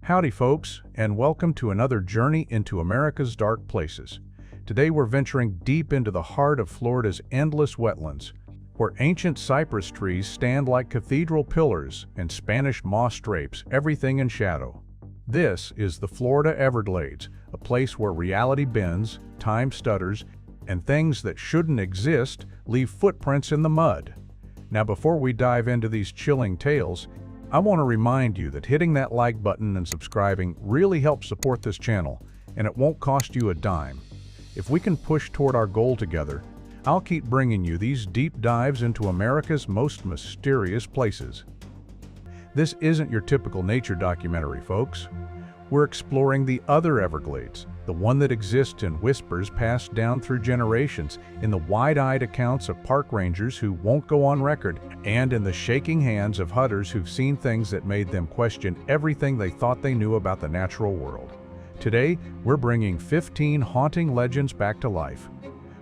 Howdy folks, and welcome to another journey into America's dark places. Today we're venturing deep into the heart of Florida's endless wetlands, where ancient cypress trees stand like cathedral pillars and Spanish moss drapes everything in shadow. This is the Florida Everglades, a place where reality bends, time stutters, and things that shouldn't exist leave footprints in the mud. Now before we dive into these chilling tales, I want to remind you that hitting that like button and subscribing really helps support this channel, and it won't cost you a dime. If we can push toward our goal together, I'll keep bringing you these deep dives into America's most mysterious places. This isn't your typical nature documentary, folks. We're exploring the other Everglades, the one that exists in whispers passed down through generations, in the wide-eyed accounts of park rangers who won't go on record, and in the shaking hands of hunters who've seen things that made them question everything they thought they knew about the natural world. Today, we're bringing 15 haunting legends back to life.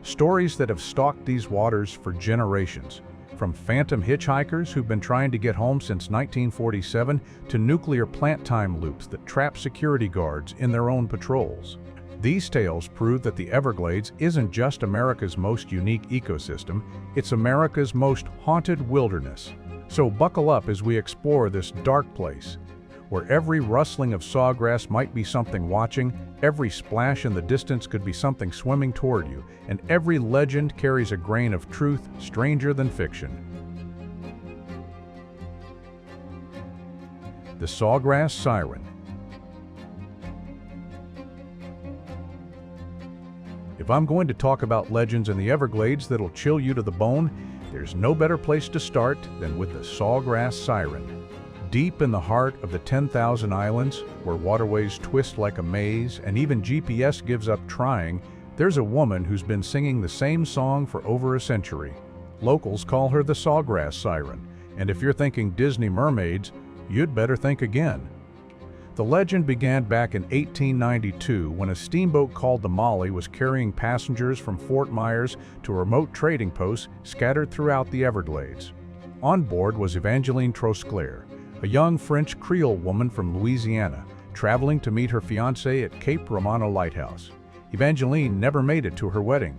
Stories that have stalked these waters for generations. From phantom hitchhikers who've been trying to get home since 1947 to nuclear plant time loops that trap security guards in their own patrols. These tales prove that the Everglades isn't just America's most unique ecosystem, it's America's most haunted wilderness. So buckle up as we explore this dark place, where every rustling of sawgrass might be something watching, every splash in the distance could be something swimming toward you, and every legend carries a grain of truth stranger than fiction. The Sawgrass Siren. If I'm going to talk about legends in the Everglades that'll chill you to the bone, there's no better place to start than with the Sawgrass Siren. Deep in the heart of the 10,000 islands, where waterways twist like a maze and even GPS gives up trying, there's a woman who's been singing the same song for over a century. Locals call her the Sawgrass Siren, and if you're thinking Disney mermaids, you'd better think again. The legend began back in 1892 when a steamboat called the Molly was carrying passengers from Fort Myers to a remote trading post scattered throughout the Everglades. On board was Evangeline Trosclair, a young French Creole woman from Louisiana, traveling to meet her fiancé at Cape Romano Lighthouse. Evangeline never made it to her wedding.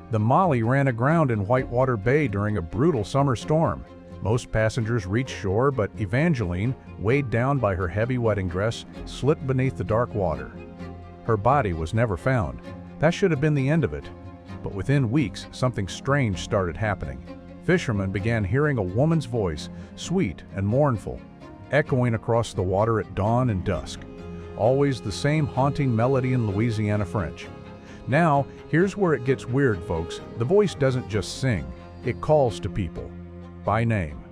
The Molly ran aground in Whitewater Bay during a brutal summer storm. Most passengers reached shore, but Evangeline, weighed down by her heavy wedding dress, slipped beneath the dark water. Her body was never found. That should have been the end of it. But within weeks, something strange started happening. Fishermen began hearing a woman's voice, sweet and mournful, echoing across the water at dawn and dusk. Always the same haunting melody in Louisiana French. Now, here's where it gets weird, folks. The voice doesn't just sing, it calls to people by name.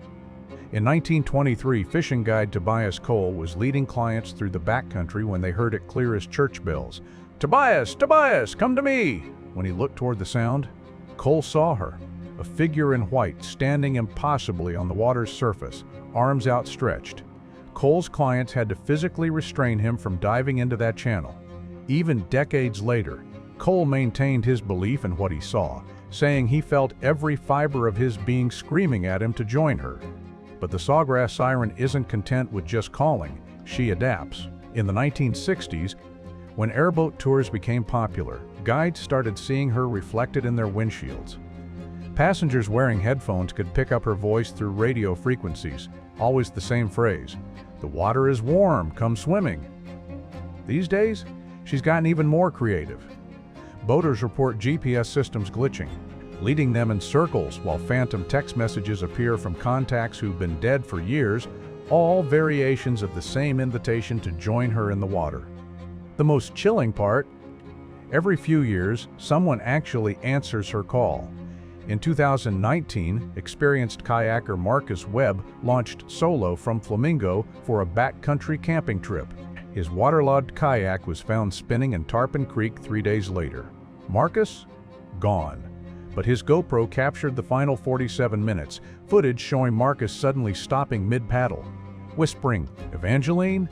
In 1923, fishing guide Tobias Cole was leading clients through the backcountry when they heard it clear as church bells. "Tobias, Tobias, come to me!" When he looked toward the sound, Cole saw her, a figure in white standing impossibly on the water's surface, arms outstretched. Cole's clients had to physically restrain him from diving into that channel. Even decades later, Cole maintained his belief in what he saw, saying he felt every fiber of his being screaming at him to join her. But the Sawgrass Siren isn't content with just calling, she adapts. In the 1960s, when airboat tours became popular, guides started seeing her reflected in their windshields. Passengers wearing headphones could pick up her voice through radio frequencies, always the same phrase, "The water is warm, come swimming." These days, she's gotten even more creative. Boaters report GPS systems glitching, leading them in circles while phantom text messages appear from contacts who've been dead for years, all variations of the same invitation to join her in the water. The most chilling part, every few years, someone actually answers her call. In 2019, experienced kayaker Marcus Webb launched solo from Flamingo for a backcountry camping trip. His waterlogged kayak was found spinning in Tarpon Creek 3 days later. Marcus? Gone. But his GoPro captured the final 47 minutes, footage showing Marcus suddenly stopping mid-paddle, whispering, "Evangeline?"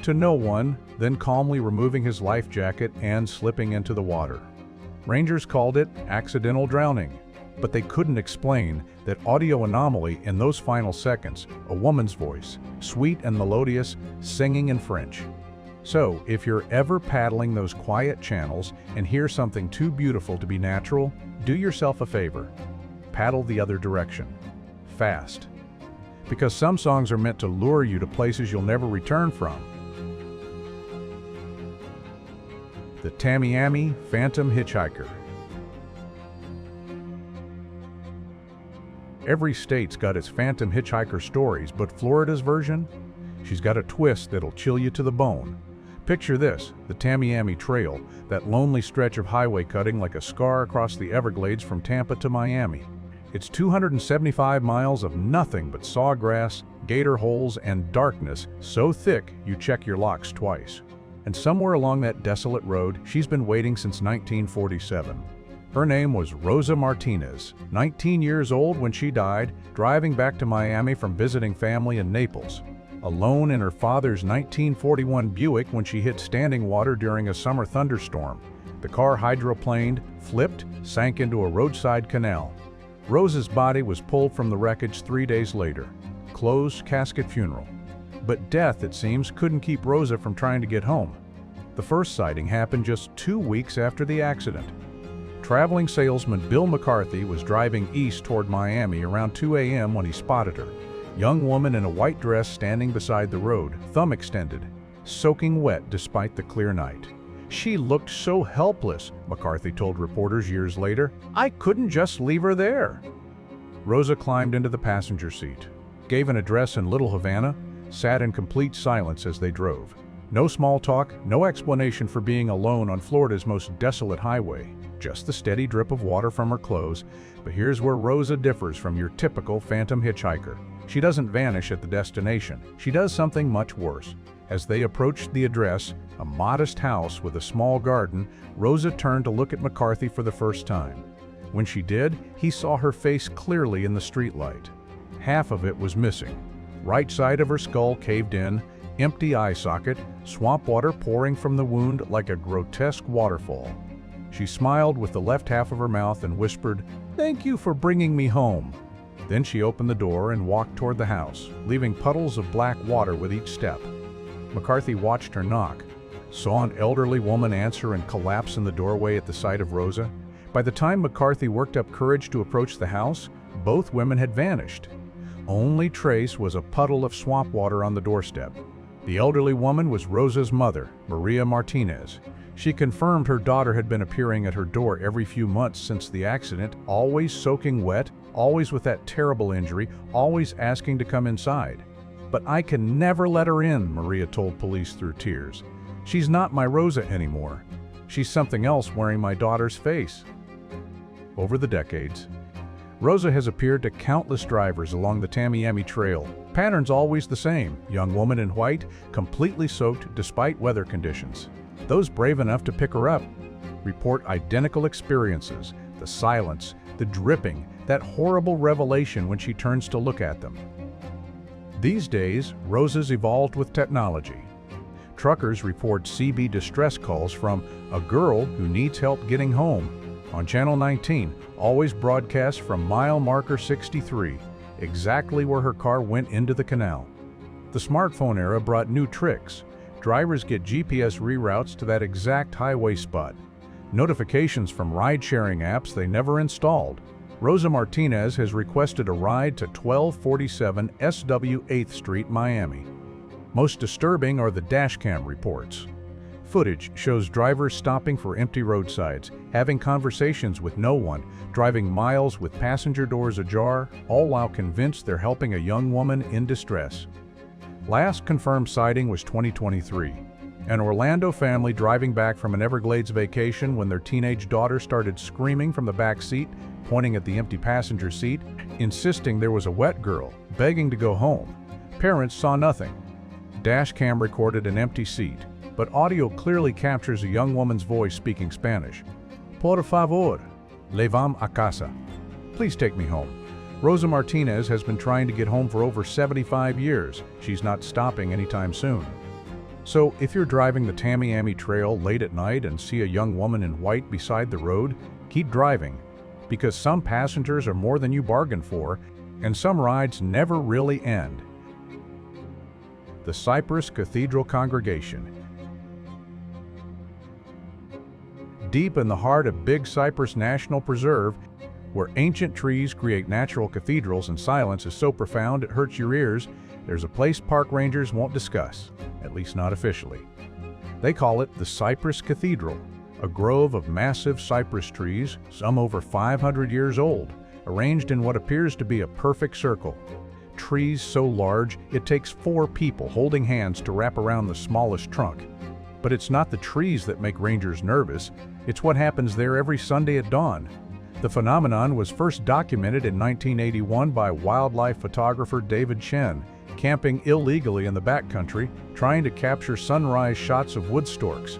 to no one, then calmly removing his life jacket and slipping into the water. Rangers called it accidental drowning. but they couldn't explain that audio anomaly in those final seconds, a woman's voice, sweet and melodious, singing in French. So, if you're ever paddling those quiet channels and hear something too beautiful to be natural, do yourself a favor. Paddle the other direction. Fast. Because some songs are meant to lure you to places you'll never return from. The Tamiami Phantom Hitchhiker. Every state's got its Phantom Hitchhiker stories, but Florida's version? She's got a twist that'll chill you to the bone. Picture this, the Tamiami Trail, that lonely stretch of highway cutting like a scar across the Everglades from Tampa to Miami. It's 275 miles of nothing but sawgrass, gator holes, and darkness so thick you check your locks twice. And somewhere along that desolate road, she's been waiting since 1947. Her name was Rosa Martinez, 19 years old when she died, driving back to Miami from visiting family in Naples. Alone in her father's 1941 Buick when she hit standing water during a summer thunderstorm. The car hydroplaned, flipped, sank into a roadside canal. Rosa's body was pulled from the wreckage 3 days later. Closed casket funeral. But death, it seems, couldn't keep Rosa from trying to get home. The first sighting happened just 2 weeks after the accident. Traveling salesman Bill McCarthy was driving east toward Miami around 2 a.m. when he spotted her. Young woman in a white dress standing beside the road, thumb extended, soaking wet despite the clear night. She looked so helpless, McCarthy told reporters years later. I couldn't just leave her there. Rosa climbed into the passenger seat, gave an address in Little Havana, sat in complete silence as they drove. No small talk, no explanation for being alone on Florida's most desolate highway. Just the steady drip of water from her clothes. But here's where Rosa differs from your typical phantom hitchhiker. She doesn't vanish at the destination. She does something much worse. As they approached the address, a modest house with a small garden, Rosa turned to look at McCarthy for the first time. When she did, he saw her face clearly in the streetlight. Half of it was missing. Right side of her skull caved in, empty eye socket, swamp water pouring from the wound like a grotesque waterfall. She smiled with the left half of her mouth and whispered, "Thank you for bringing me home." Then she opened the door and walked toward the house, leaving puddles of black water with each step. McCarthy watched her knock, saw an elderly woman answer and collapse in the doorway at the sight of Rosa. By the time McCarthy worked up courage to approach the house, both women had vanished. Only trace was a puddle of swamp water on the doorstep. The elderly woman was Rosa's mother, Maria Martinez. She confirmed her daughter had been appearing at her door every few months since the accident, always soaking wet, always with that terrible injury, always asking to come inside. "But I can never let her in," Maria told police through tears. "She's not my Rosa anymore. She's something else wearing my daughter's face." Over the decades, Rosa has appeared to countless drivers along the Tamiami Trail. Pattern's always the same: young woman in white, completely soaked despite weather conditions. Those brave enough to pick her up report identical experiences: the silence, the dripping, that horrible revelation when she turns to look at them. These days, Rosa's evolved with technology. Truckers report CB distress calls from a girl who needs help getting home. On Channel 19, always broadcast from mile marker 63, exactly where her car went into the canal. The smartphone era brought new tricks. Drivers get GPS reroutes to that exact highway spot. Notifications from ride-sharing apps they never installed. Rosa Martinez has requested a ride to 1247 SW 8th Street, Miami. Most disturbing are the dashcam reports. Footage shows drivers stopping for empty roadsides, having conversations with no one, driving miles with passenger doors ajar, all while convinced they're helping a young woman in distress. Last confirmed sighting was 2023. An Orlando family driving back from an Everglades vacation when their teenage daughter started screaming from the back seat, pointing at the empty passenger seat, insisting there was a wet girl, begging to go home. Parents saw nothing. Dashcam recorded an empty seat, but audio clearly captures a young woman's voice speaking Spanish. Por favor, levam a casa. Please take me home. Rosa Martinez has been trying to get home for over 75 years. She's not stopping anytime soon. So if you're driving the Tamiami Trail late at night and see a young woman in white beside the road, keep driving, because some passengers are more than you bargained for, and some rides never really end. The Cypress Cathedral Congregation. Deep in the heart of Big Cypress National Preserve, where ancient trees create natural cathedrals and silence is so profound it hurts your ears, there's a place park rangers won't discuss, at least not officially. They call it the Cypress Cathedral, a grove of massive cypress trees, some over 500 years old, arranged in what appears to be a perfect circle. Trees so large it takes 4 people holding hands to wrap around the smallest trunk. But it's not the trees that make rangers nervous, it's what happens there every Sunday at dawn. The phenomenon was first documented in 1981 by wildlife photographer David Chen, camping illegally in the backcountry, trying to capture sunrise shots of wood storks.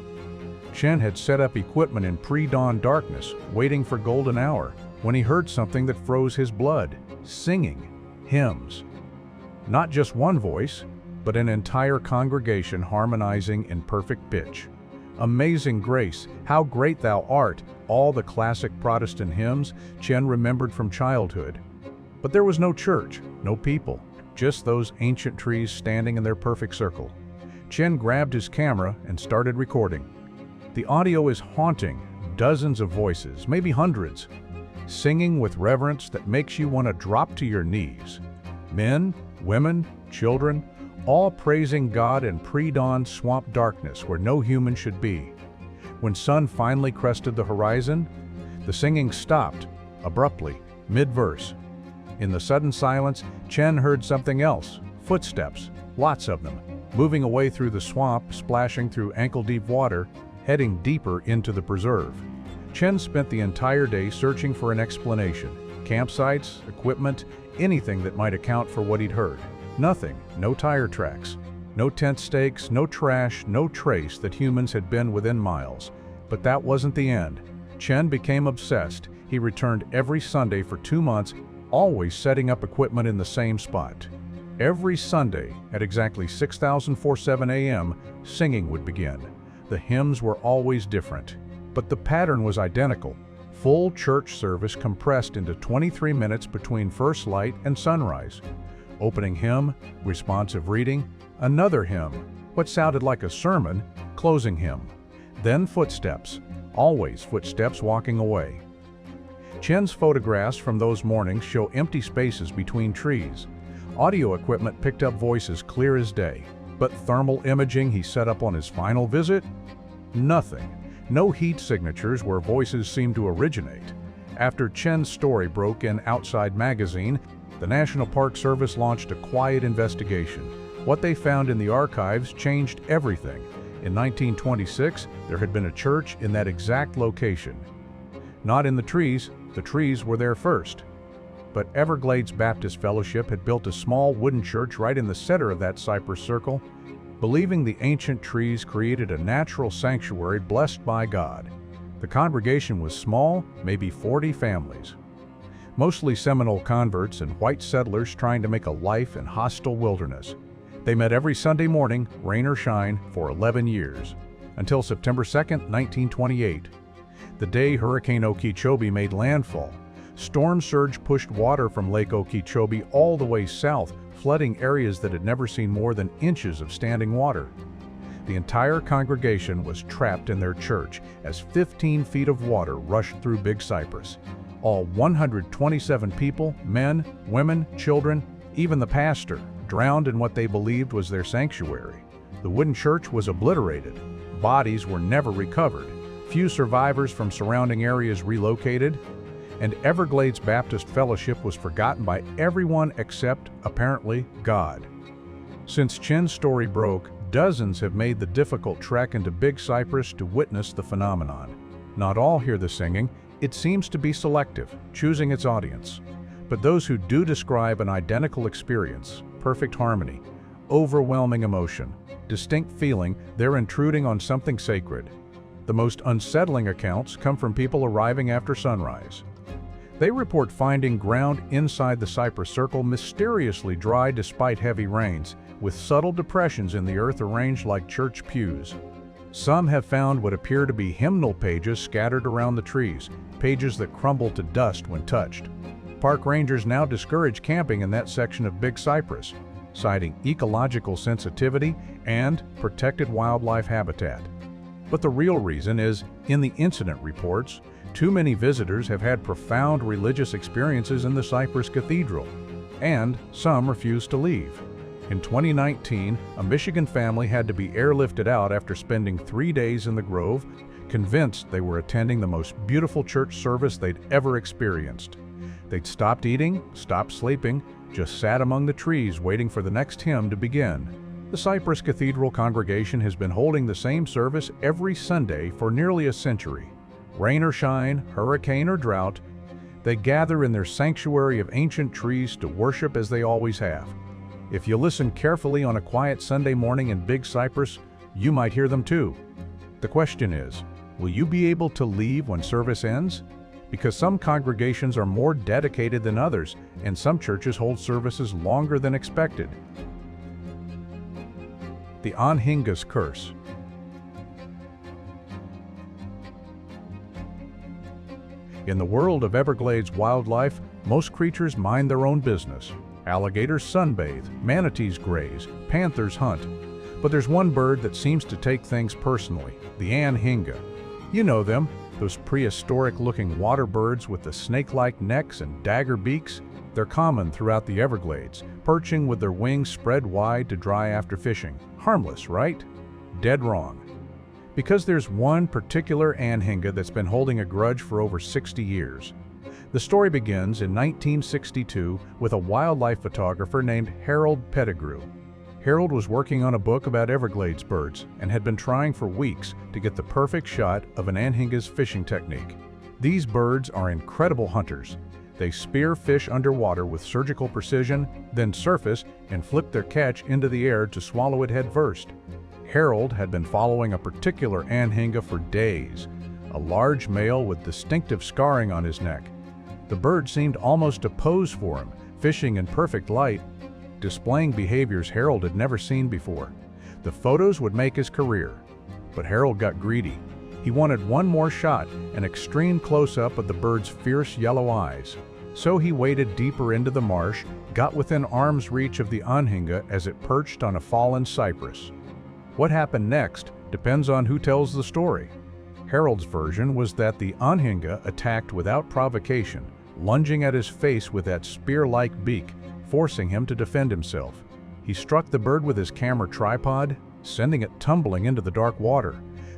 Chen had set up equipment in pre-dawn darkness, waiting for golden hour, when he heard something that froze his blood: singing, hymns. Not just one voice, but an entire congregation harmonizing in perfect pitch. Amazing Grace, How Great Thou Art, all the classic Protestant hymns Chen remembered from childhood. But there was no church, no people, just those ancient trees standing in their perfect circle. Chen grabbed his camera and started recording. The audio is haunting, dozens of voices, maybe hundreds, singing with reverence that makes you want to drop to your knees. Men, women, children, all praising God in pre-dawn swamp darkness where no human should be. When sun finally crested the horizon, the singing stopped, abruptly, mid-verse. In the sudden silence, Chen heard something else: footsteps, lots of them, moving away through the swamp, splashing through ankle-deep water, heading deeper into the preserve. Chen spent the entire day searching for an explanation: campsites, equipment, anything that might account for what he'd heard. Nothing, no tire tracks, no tent stakes, no trash, no trace that humans had been within miles. But that wasn't the end. Chen became obsessed. He returned every Sunday for 2 months, always setting up equipment in the same spot. Every Sunday, at exactly 6:47 a.m., singing would begin. The hymns were always different, but the pattern was identical. Full church service compressed into 23 minutes between first light and sunrise. Opening hymn, responsive reading, another hymn, what sounded like a sermon, closing hymn. Then footsteps, always footsteps walking away. Chen's photographs from those mornings show empty spaces between trees. Audio equipment picked up voices clear as day, but thermal imaging he set up on his final visit? Nothing. No heat signatures where voices seemed to originate. After Chen's story broke in Outside Magazine, the National Park Service launched a quiet investigation. What they found in the archives changed everything. In 1926, there had been a church in that exact location. Not in the trees were there first. But Everglades Baptist Fellowship had built a small wooden church right in the center of that cypress circle, believing the ancient trees created a natural sanctuary blessed by God. The congregation was small, maybe 40 families. Mostly Seminole converts and white settlers trying to make a life in hostile wilderness. They met every Sunday morning, rain or shine, for 11 years, until September 2, 1928. The day Hurricane Okeechobee made landfall. Storm surge pushed water from Lake Okeechobee all the way south, flooding areas that had never seen more than inches of standing water. The entire congregation was trapped in their church as 15 feet of water rushed through Big Cypress. All 127 people, men, women, children, even the pastor, drowned in what they believed was their sanctuary. The wooden church was obliterated. Bodies were never recovered. Few survivors from surrounding areas relocated, and Everglades Baptist Fellowship was forgotten by everyone except, apparently, God. Since Chen's story broke, dozens have made the difficult trek into Big Cypress to witness the phenomenon. Not all hear the singing. It seems to be selective, choosing its audience. But those who do describe an identical experience, perfect harmony, overwhelming emotion, distinct feeling, they're intruding on something sacred. The most unsettling accounts come from people arriving after sunrise. They report finding ground inside the cypress circle mysteriously dry despite heavy rains, with subtle depressions in the earth arranged like church pews. Some have found what appear to be hymnal pages scattered around the trees, pages that crumble to dust when touched. Park rangers now discourage camping in that section of Big Cypress, citing ecological sensitivity and protected wildlife habitat. But the real reason is, in the incident reports, too many visitors have had profound religious experiences in the Cypress Cathedral, and some refuse to leave. In 2019, a Michigan family had to be airlifted out after spending 3 days in the grove, convinced they were attending the most beautiful church service they'd ever experienced. They'd stopped eating, stopped sleeping, just sat among the trees waiting for the next hymn to begin. The Cypress Cathedral Congregation has been holding the same service every Sunday for nearly a century. Rain or shine, hurricane or drought, they gather in their sanctuary of ancient trees to worship as they always have. If you listen carefully on a quiet Sunday morning in Big Cypress, you might hear them too. The question is, will you be able to leave when service ends? Because some congregations are more dedicated than others, and some churches hold services longer than expected. The Anhinga's Curse. In the world of Everglades wildlife, most creatures mind their own business. Alligators sunbathe, manatees graze, panthers hunt. But there's one bird that seems to take things personally, the Anhinga. You know them, those prehistoric-looking water birds with the snake-like necks and dagger beaks. They're common throughout the Everglades, perching with their wings spread wide to dry after fishing. Harmless, right? Dead wrong. Because there's one particular Anhinga that's been holding a grudge for over 60 years. The story begins in 1962 with a wildlife photographer named Harold Pettigrew. Harold was working on a book about Everglades birds and had been trying for weeks to get the perfect shot of an Anhinga's fishing technique. These birds are incredible hunters. They spear fish underwater with surgical precision, then surface and flip their catch into the air to swallow it head first. Harold had been following a particular Anhinga for days, a large male with distinctive scarring on his neck. The bird seemed almost to pose for him, fishing in perfect light, displaying behaviors Harold had never seen before. The photos would make his career. But Harold got greedy. He wanted one more shot, an extreme close-up of the bird's fierce yellow eyes. So he waded deeper into the marsh, got within arm's reach of the Anhinga as it perched on a fallen cypress. What happened next depends on who tells the story. Harold's version was that the Anhinga attacked without provocation, lunging at his face with that spear-like beak, forcing him to defend himself. He struck the bird with his camera tripod, sending it tumbling into the dark water.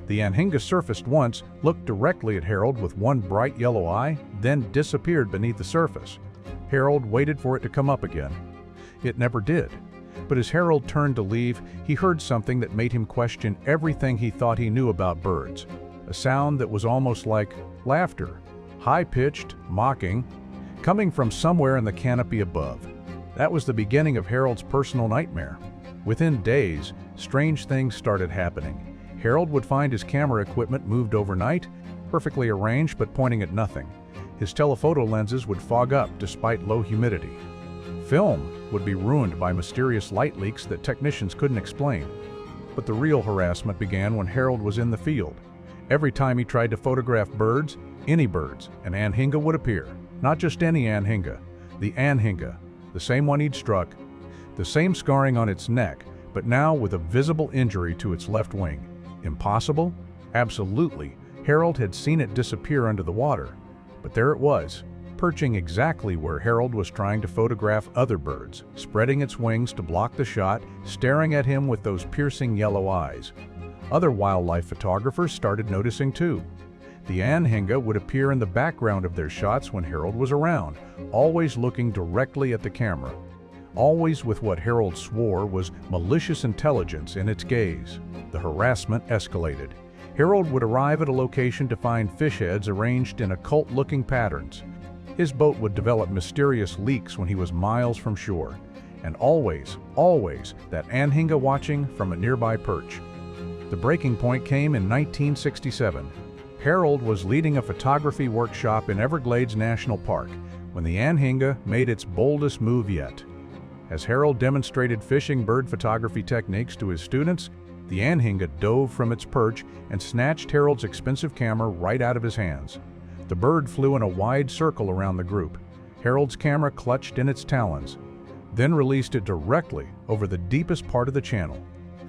The Anhinga surfaced once, looked directly at Harold with one bright yellow eye, then disappeared beneath the surface. Harold waited for it to come up again. It never did. But as Harold turned to leave, he heard something that made him question everything he thought he knew about birds. A sound that was almost like laughter, high-pitched, mocking, coming from somewhere in the canopy above. That was the beginning of Harold's personal nightmare. Within days, strange things started happening. Harold would find his camera equipment moved overnight, perfectly arranged but pointing at nothing. His telephoto lenses would fog up despite low humidity. Film would be ruined by mysterious light leaks that technicians couldn't explain. But the real harassment began when Harold was in the field. Every time he tried to photograph birds, any birds, an Anhinga would appear. Not just any Anhinga, the Anhinga, the same one he'd struck, the same scarring on its neck, but now with a visible injury to its left wing. Impossible? Absolutely. Harold had seen it disappear under the water. But there it was, perching exactly where Harold was trying to photograph other birds, spreading its wings to block the shot, staring at him with those piercing yellow eyes. Other wildlife photographers started noticing too. The Anhinga would appear in the background of their shots when Harold was around, always looking directly at the camera. Always with what Harold swore was malicious intelligence in its gaze. The harassment escalated. Harold would arrive at a location to find fish heads arranged in occult-looking patterns. His boat would develop mysterious leaks when he was miles from shore. And always, that Anhinga watching from a nearby perch. The breaking point came in 1967. Harold was leading a photography workshop in Everglades National Park when the Anhinga made its boldest move yet. As Harold demonstrated fishing bird photography techniques to his students, The Anhinga dove from its perch and snatched Harold's expensive camera right out of his hands. The bird flew in a wide circle around the group. Harold's camera clutched in its talons, then released it directly over the deepest part of the channel.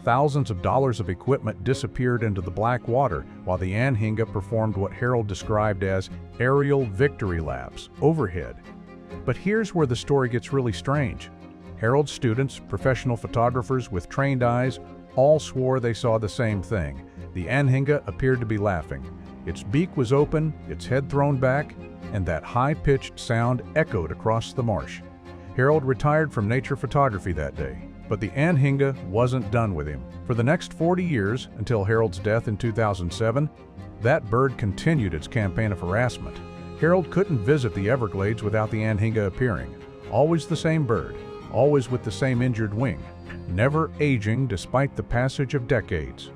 Thousands of dollars of equipment disappeared into the black water while the Anhinga performed what Harold described as aerial victory laps overhead. But here's where the story gets really strange. Harold's students, professional photographers with trained eyes, all swore they saw the same thing. The Anhinga appeared to be laughing. Its beak was open, its head thrown back, and that high-pitched sound echoed across the marsh. Harold retired from nature photography that day, but the Anhinga wasn't done with him. For the next 40 years, until Harold's death in 2007, that bird continued its campaign of harassment. Harold couldn't visit the Everglades without the Anhinga appearing. Always the same bird, always with the same injured wing, never aging despite the passage of decades.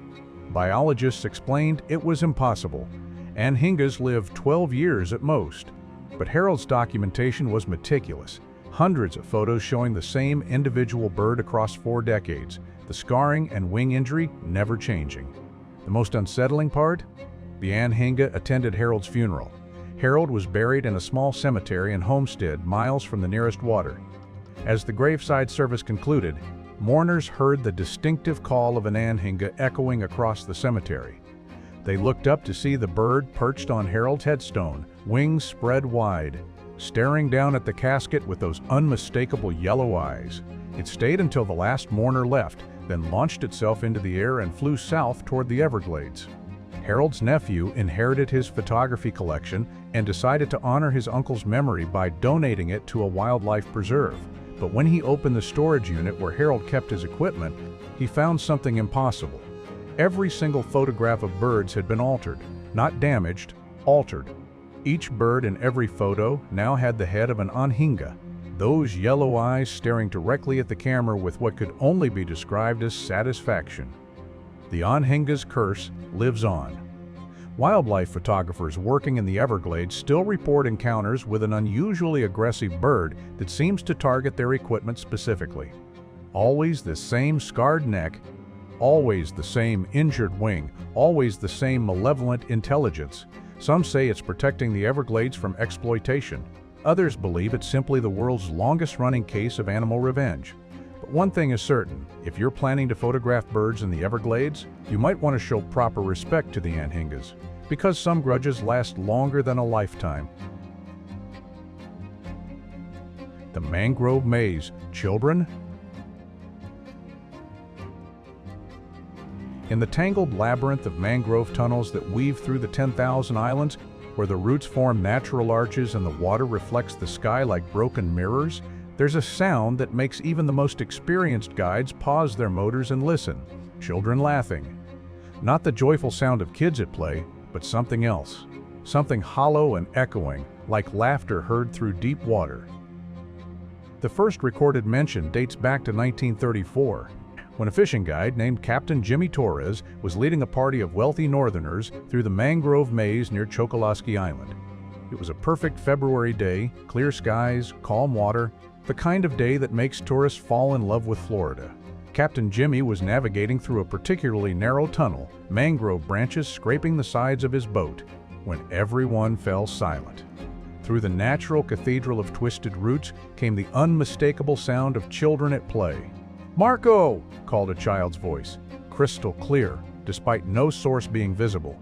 Biologists explained it was impossible. Anhingas live 12 years at most. But Harold's documentation was meticulous. Hundreds of photos showing the same individual bird across 4 decades, the scarring and wing injury never changing. The most unsettling part? The Anhinga attended Harold's funeral. Harold was buried in a small cemetery in Homestead, miles from the nearest water. As the graveside service concluded, mourners heard the distinctive call of an Anhinga echoing across the cemetery. They looked up to see the bird perched on Harold's headstone, wings spread wide, staring down at the casket with those unmistakable yellow eyes. It stayed until the last mourner left, then launched itself into the air and flew south toward the Everglades. Harold's nephew inherited his photography collection and decided to honor his uncle's memory by donating it to a wildlife preserve. But when he opened the storage unit where Harold kept his equipment, he found something impossible. Every single photograph of birds had been altered, not damaged, altered. Each bird in every photo now had the head of an Anhinga, those yellow eyes staring directly at the camera with what could only be described as satisfaction. The Anhinga's curse lives on. Wildlife photographers working in the Everglades still report encounters with an unusually aggressive bird that seems to target their equipment specifically. Always the same scarred neck, always the same injured wing, always the same malevolent intelligence. Some say it's protecting the Everglades from exploitation. Others believe it's simply the world's longest-running case of animal revenge. But one thing is certain, if you're planning to photograph birds in the Everglades, you might want to show proper respect to the Anhingas, because some grudges last longer than a lifetime. The mangrove maze. Children? In the tangled labyrinth of mangrove tunnels that weave through the 10,000 islands, where the roots form natural arches and the water reflects the sky like broken mirrors, there's a sound that makes even the most experienced guides pause their motors and listen. Children laughing. Not the joyful sound of kids at play, but something else. Something hollow and echoing, like laughter heard through deep water. The first recorded mention dates back to 1934, when a fishing guide named Captain Jimmy Torres was leading a party of wealthy northerners through the mangrove maze near Chokoloskee Island. It was a perfect February day, clear skies, calm water, the kind of day that makes tourists fall in love with Florida. Captain Jimmy was navigating through a particularly narrow tunnel, mangrove branches scraping the sides of his boat, when everyone fell silent. Through the natural cathedral of twisted roots came the unmistakable sound of children at play. "Marco!" called a child's voice, crystal clear, despite no source being visible.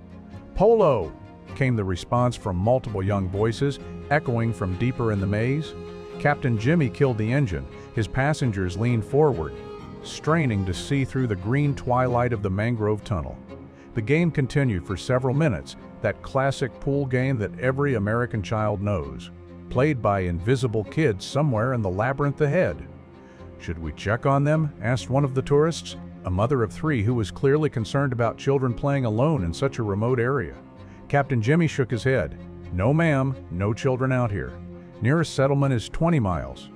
"Polo!" came the response from multiple young voices, echoing from deeper in the maze. Captain Jimmy killed the engine. His passengers leaned forward, straining to see through the green twilight of the mangrove tunnel. The game continued for several minutes, that classic pool game that every American child knows, played by invisible kids somewhere in the labyrinth ahead. "Should we check on them?" asked one of the tourists, a mother of 3 who was clearly concerned about children playing alone in such a remote area. Captain Jimmy shook his head. "No ma'am, no children out here. Nearest settlement is 20 miles.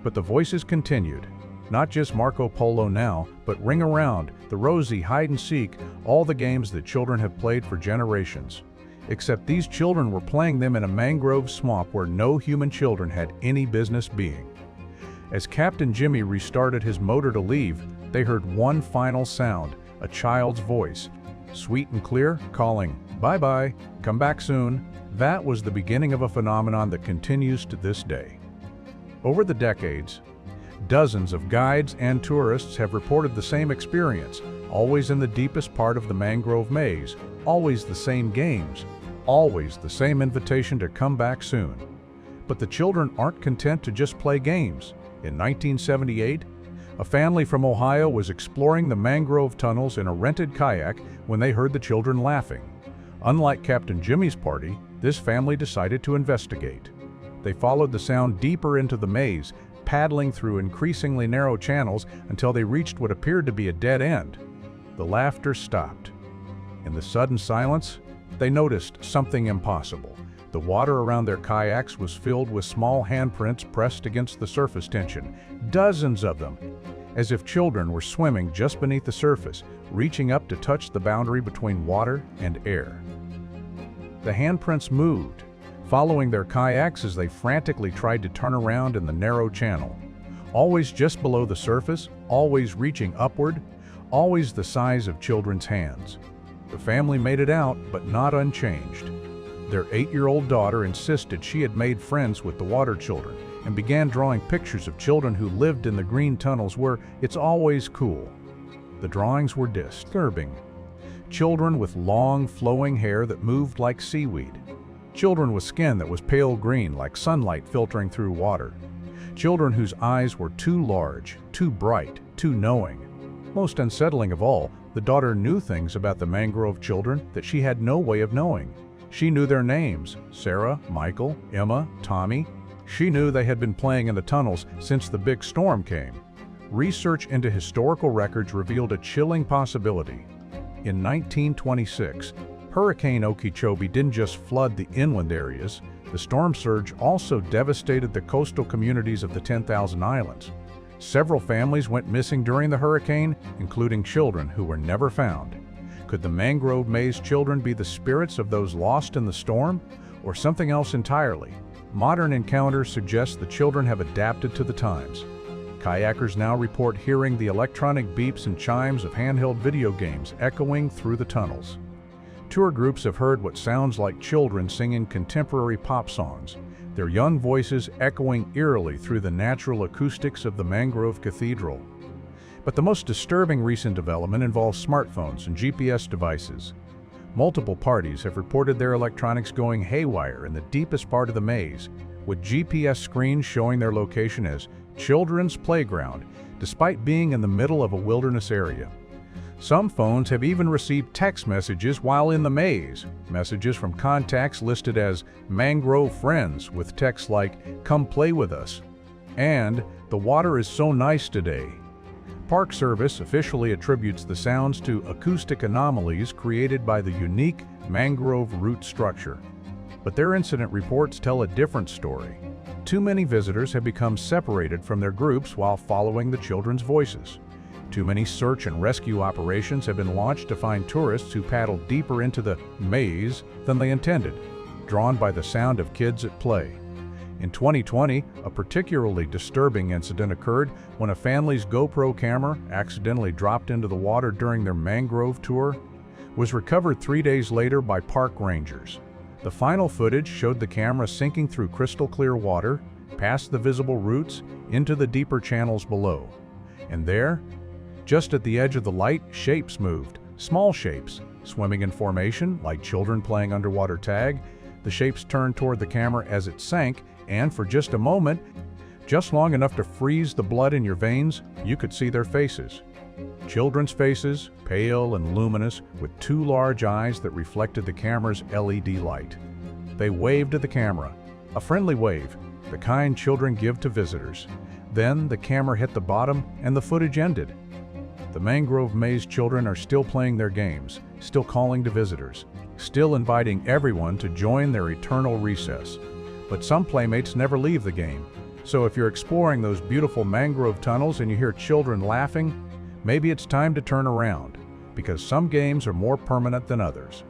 But the voices continued. Not just Marco Polo now, but Ring Around, the Rosie, Hide and Seek, all the games that children have played for generations. Except these children were playing them in a mangrove swamp where no human children had any business being. As Captain Jimmy restarted his motor to leave, they heard one final sound, a child's voice, sweet and clear, calling, "Bye-bye, come back soon." That was the beginning of a phenomenon that continues to this day. Over the decades, dozens of guides and tourists have reported the same experience, always in the deepest part of the mangrove maze, always the same games, always the same invitation to come back soon. But the children aren't content to just play games. In 1978, a family from Ohio was exploring the mangrove tunnels in a rented kayak when they heard the children laughing. Unlike Captain Jimmy's party, this family decided to investigate. They followed the sound deeper into the maze, paddling through increasingly narrow channels until they reached what appeared to be a dead end. The laughter stopped. In the sudden silence, they noticed something impossible. The water around their kayaks was filled with small handprints pressed against the surface tension, dozens of them, as if children were swimming just beneath the surface, reaching up to touch the boundary between water and air. The handprints moved, following their kayaks as they frantically tried to turn around in the narrow channel. Always just below the surface, always reaching upward, always the size of children's hands. The family made it out, but not unchanged. Their 8-year-old daughter insisted she had made friends with the water children and began drawing pictures of children who lived in the green tunnels where it's always cool. The drawings were disturbing. Children with long, flowing hair that moved like seaweed. Children with skin that was pale green like sunlight filtering through water. Children whose eyes were too large, too bright, too knowing. Most unsettling of all, the daughter knew things about the mangrove children that she had no way of knowing. She knew their names: Sarah, Michael, Emma, Tommy. She knew they had been playing in the tunnels since the big storm came. Research into historical records revealed a chilling possibility. In 1926, Hurricane Okeechobee didn't just flood the inland areas. The storm surge also devastated the coastal communities of the 10,000 islands. Several families went missing during the hurricane, including children who were never found. Could the mangrove maze children be the spirits of those lost in the storm, or something else entirely? Modern encounters suggest the children have adapted to the times. Kayakers now report hearing the electronic beeps and chimes of handheld video games echoing through the tunnels. Tour groups have heard what sounds like children singing contemporary pop songs, their young voices echoing eerily through the natural acoustics of the mangrove cathedral. But the most disturbing recent development involves smartphones and GPS devices. Multiple parties have reported their electronics going haywire in the deepest part of the maze, with GPS screens showing their location as children's playground, despite being in the middle of a wilderness area. Some phones have even received text messages while in the maze, messages from contacts listed as mangrove friends with texts like, "Come play with us," and "The water is so nice today." Park Service officially attributes the sounds to acoustic anomalies created by the unique mangrove root structure. But their incident reports tell a different story. Too many visitors have become separated from their groups while following the children's voices. Too many search and rescue operations have been launched to find tourists who paddled deeper into the maze than they intended, drawn by the sound of kids at play. In 2020, a particularly disturbing incident occurred when a family's GoPro camera accidentally dropped into the water during their mangrove tour, was recovered 3 days later by park rangers. The final footage showed the camera sinking through crystal clear water, past the visible roots, into the deeper channels below. And there, just at the edge of the light, shapes moved, small shapes, swimming in formation like children playing underwater tag. The shapes turned toward the camera as it sank, and for just a moment, just long enough to freeze the blood in your veins, you could see their faces. Children's faces, pale and luminous, with two large eyes that reflected the camera's LED light. They waved at the camera, a friendly wave, the kind children give to visitors. Then the camera hit the bottom and the footage ended. The mangrove maze children are still playing their games, still calling to visitors, still inviting everyone to join their eternal recess. But some playmates never leave the game. So if you're exploring those beautiful mangrove tunnels and you hear children laughing, maybe it's time to turn around, because some games are more permanent than others.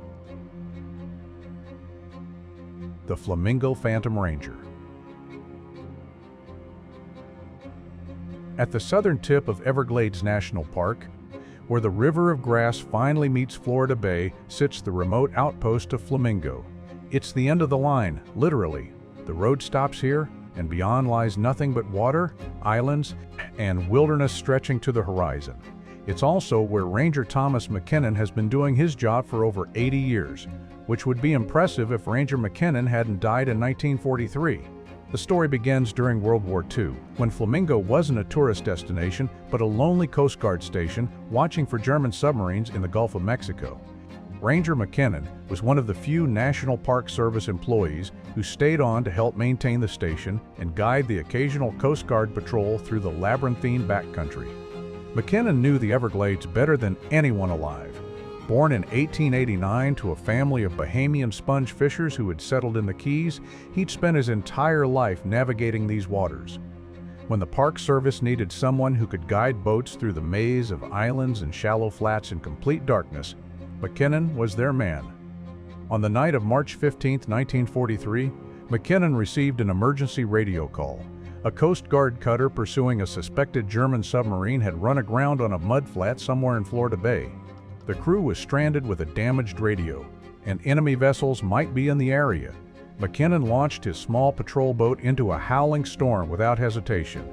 The Flamingo Phantom Ranger. At the southern tip of Everglades National Park, Where the River of Grass finally meets Florida Bay sits the remote outpost of Flamingo. It's the end of the line, literally. The road stops here, and beyond lies nothing but water, islands, and wilderness stretching to the horizon. It's also where Ranger Thomas McKinnon has been doing his job for over 80 years, which would be impressive if Ranger McKinnon hadn't died in 1943. The story begins during World War II, when Flamingo wasn't a tourist destination, but a lonely Coast Guard station watching for German submarines in the Gulf of Mexico. Ranger McKinnon was one of the few National Park Service employees who stayed on to help maintain the station and guide the occasional Coast Guard patrol through the labyrinthine backcountry. McKinnon knew the Everglades better than anyone alive. Born in 1889 to a family of Bahamian sponge fishers who had settled in the Keys, he'd spent his entire life navigating these waters. When the Park Service needed someone who could guide boats through the maze of islands and shallow flats in complete darkness, McKinnon was their man. On the night of March 15, 1943, McKinnon received an emergency radio call. A Coast Guard cutter pursuing a suspected German submarine had run aground on a mudflat somewhere in Florida Bay. The crew was stranded with a damaged radio, and enemy vessels might be in the area. McKinnon launched his small patrol boat into a howling storm without hesitation.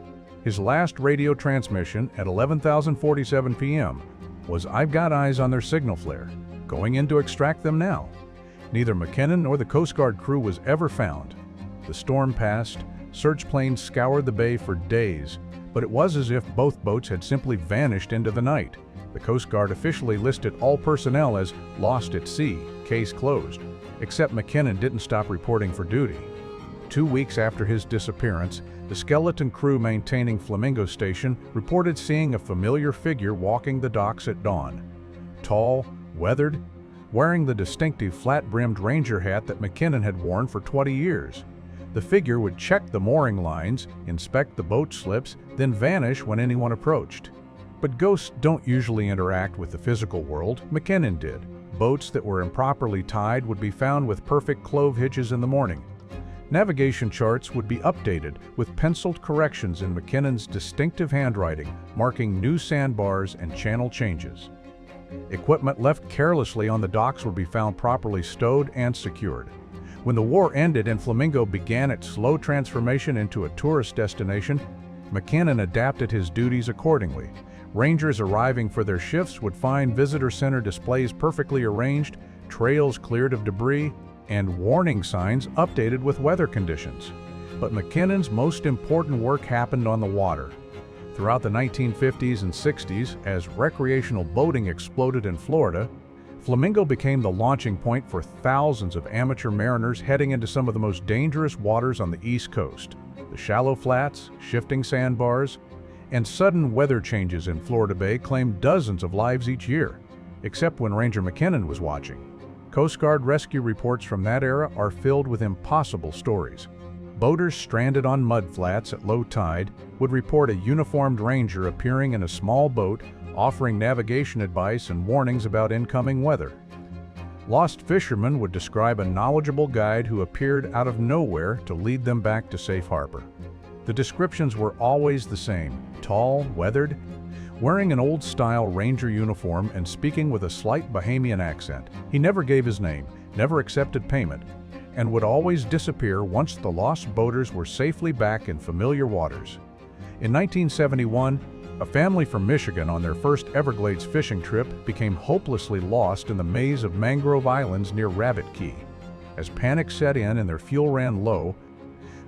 His last radio transmission at 11:47 p.m. was, "I've got eyes on their signal flare. Going in to extract them now." Neither McKinnon nor the Coast Guard crew was ever found. The storm passed, search planes scoured the bay for days, but it was as if both boats had simply vanished into the night. The Coast Guard officially listed all personnel as lost at sea, case closed, except McKinnon didn't stop reporting for duty. 2 weeks after his disappearance, the skeleton crew maintaining Flamingo Station reported seeing a familiar figure walking the docks at dawn. Tall, weathered, wearing the distinctive flat-brimmed ranger hat that McKinnon had worn for 20 years. The figure would check the mooring lines, inspect the boat slips, then vanish when anyone approached. But ghosts don't usually interact with the physical world. McKinnon did. Boats that were improperly tied would be found with perfect clove hitches in the morning. Navigation charts would be updated with penciled corrections in McKinnon's distinctive handwriting, marking new sandbars and channel changes. Equipment left carelessly on the docks would be found properly stowed and secured. When the war ended and Flamingo began its slow transformation into a tourist destination, McKinnon adapted his duties accordingly. Rangers arriving for their shifts would find visitor center displays perfectly arranged, trails cleared of debris, and warning signs updated with weather conditions. But McKinnon's most important work happened on the water. Throughout the 1950s and 60s, as recreational boating exploded in Florida, Flamingo became the launching point for thousands of amateur mariners heading into some of the most dangerous waters on the East Coast. The shallow flats, shifting sandbars, and sudden weather changes in Florida Bay claimed dozens of lives each year, except when Ranger McKinnon was watching. Coast Guard rescue reports from that era are filled with impossible stories. Boaters stranded on mudflats at low tide would report a uniformed ranger appearing in a small boat offering navigation advice and warnings about incoming weather. Lost fishermen would describe a knowledgeable guide who appeared out of nowhere to lead them back to safe harbor. The descriptions were always the same: tall, weathered, wearing an old-style ranger uniform and speaking with a slight Bahamian accent. He never gave his name, never accepted payment, and would always disappear once the lost boaters were safely back in familiar waters. In 1971, a family from Michigan on their first Everglades fishing trip became hopelessly lost in the maze of mangrove islands near Rabbit Key. As panic set in and their fuel ran low,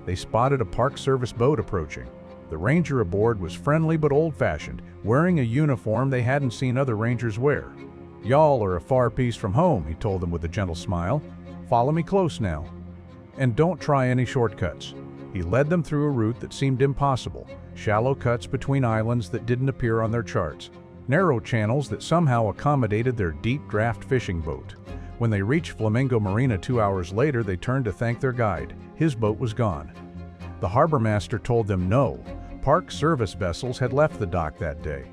they spotted a Park Service boat approaching. The ranger aboard was friendly but old-fashioned, wearing a uniform they hadn't seen other rangers wear. "Y'all are a far piece from home," he told them with a gentle smile. "Follow me close now. And don't try any shortcuts." He led them through a route that seemed impossible, shallow cuts between islands that didn't appear on their charts, narrow channels that somehow accommodated their deep draft fishing boat. When they reached Flamingo Marina 2 hours later, they turned to thank their guide. His boat was gone. The harbor master told them no. Park Service vessels had left the dock that day.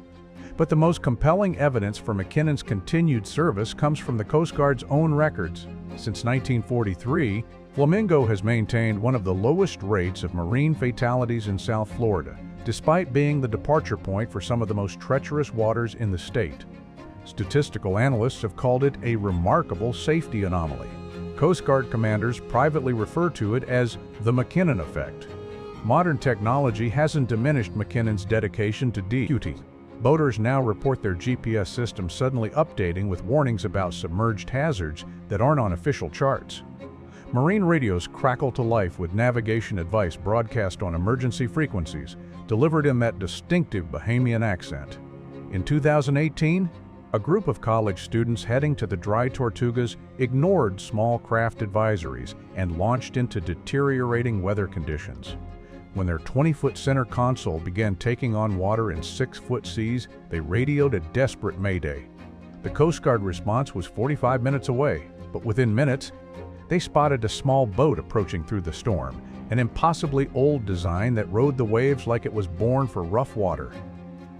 But the most compelling evidence for McKinnon's continued service comes from the Coast Guard's own records. Since 1943, Flamingo has maintained one of the lowest rates of marine fatalities in South Florida, despite being the departure point for some of the most treacherous waters in the state. Statistical analysts have called it a remarkable safety anomaly. Coast Guard commanders privately refer to it as the McKinnon effect. Modern technology hasn't diminished McKinnon's dedication to duty. Boaters now report their GPS system suddenly updating with warnings about submerged hazards that aren't on official charts. Marine radios crackle to life with navigation advice broadcast on emergency frequencies, delivered in that distinctive Bahamian accent. In 2018, a group of college students heading to the Dry Tortugas ignored small craft advisories and launched into deteriorating weather conditions. When their 20-foot center console began taking on water in 6-foot seas, they radioed a desperate mayday. The Coast Guard response was 45 minutes away, but within minutes, they spotted a small boat approaching through the storm, an impossibly old design that rode the waves like it was born for rough water.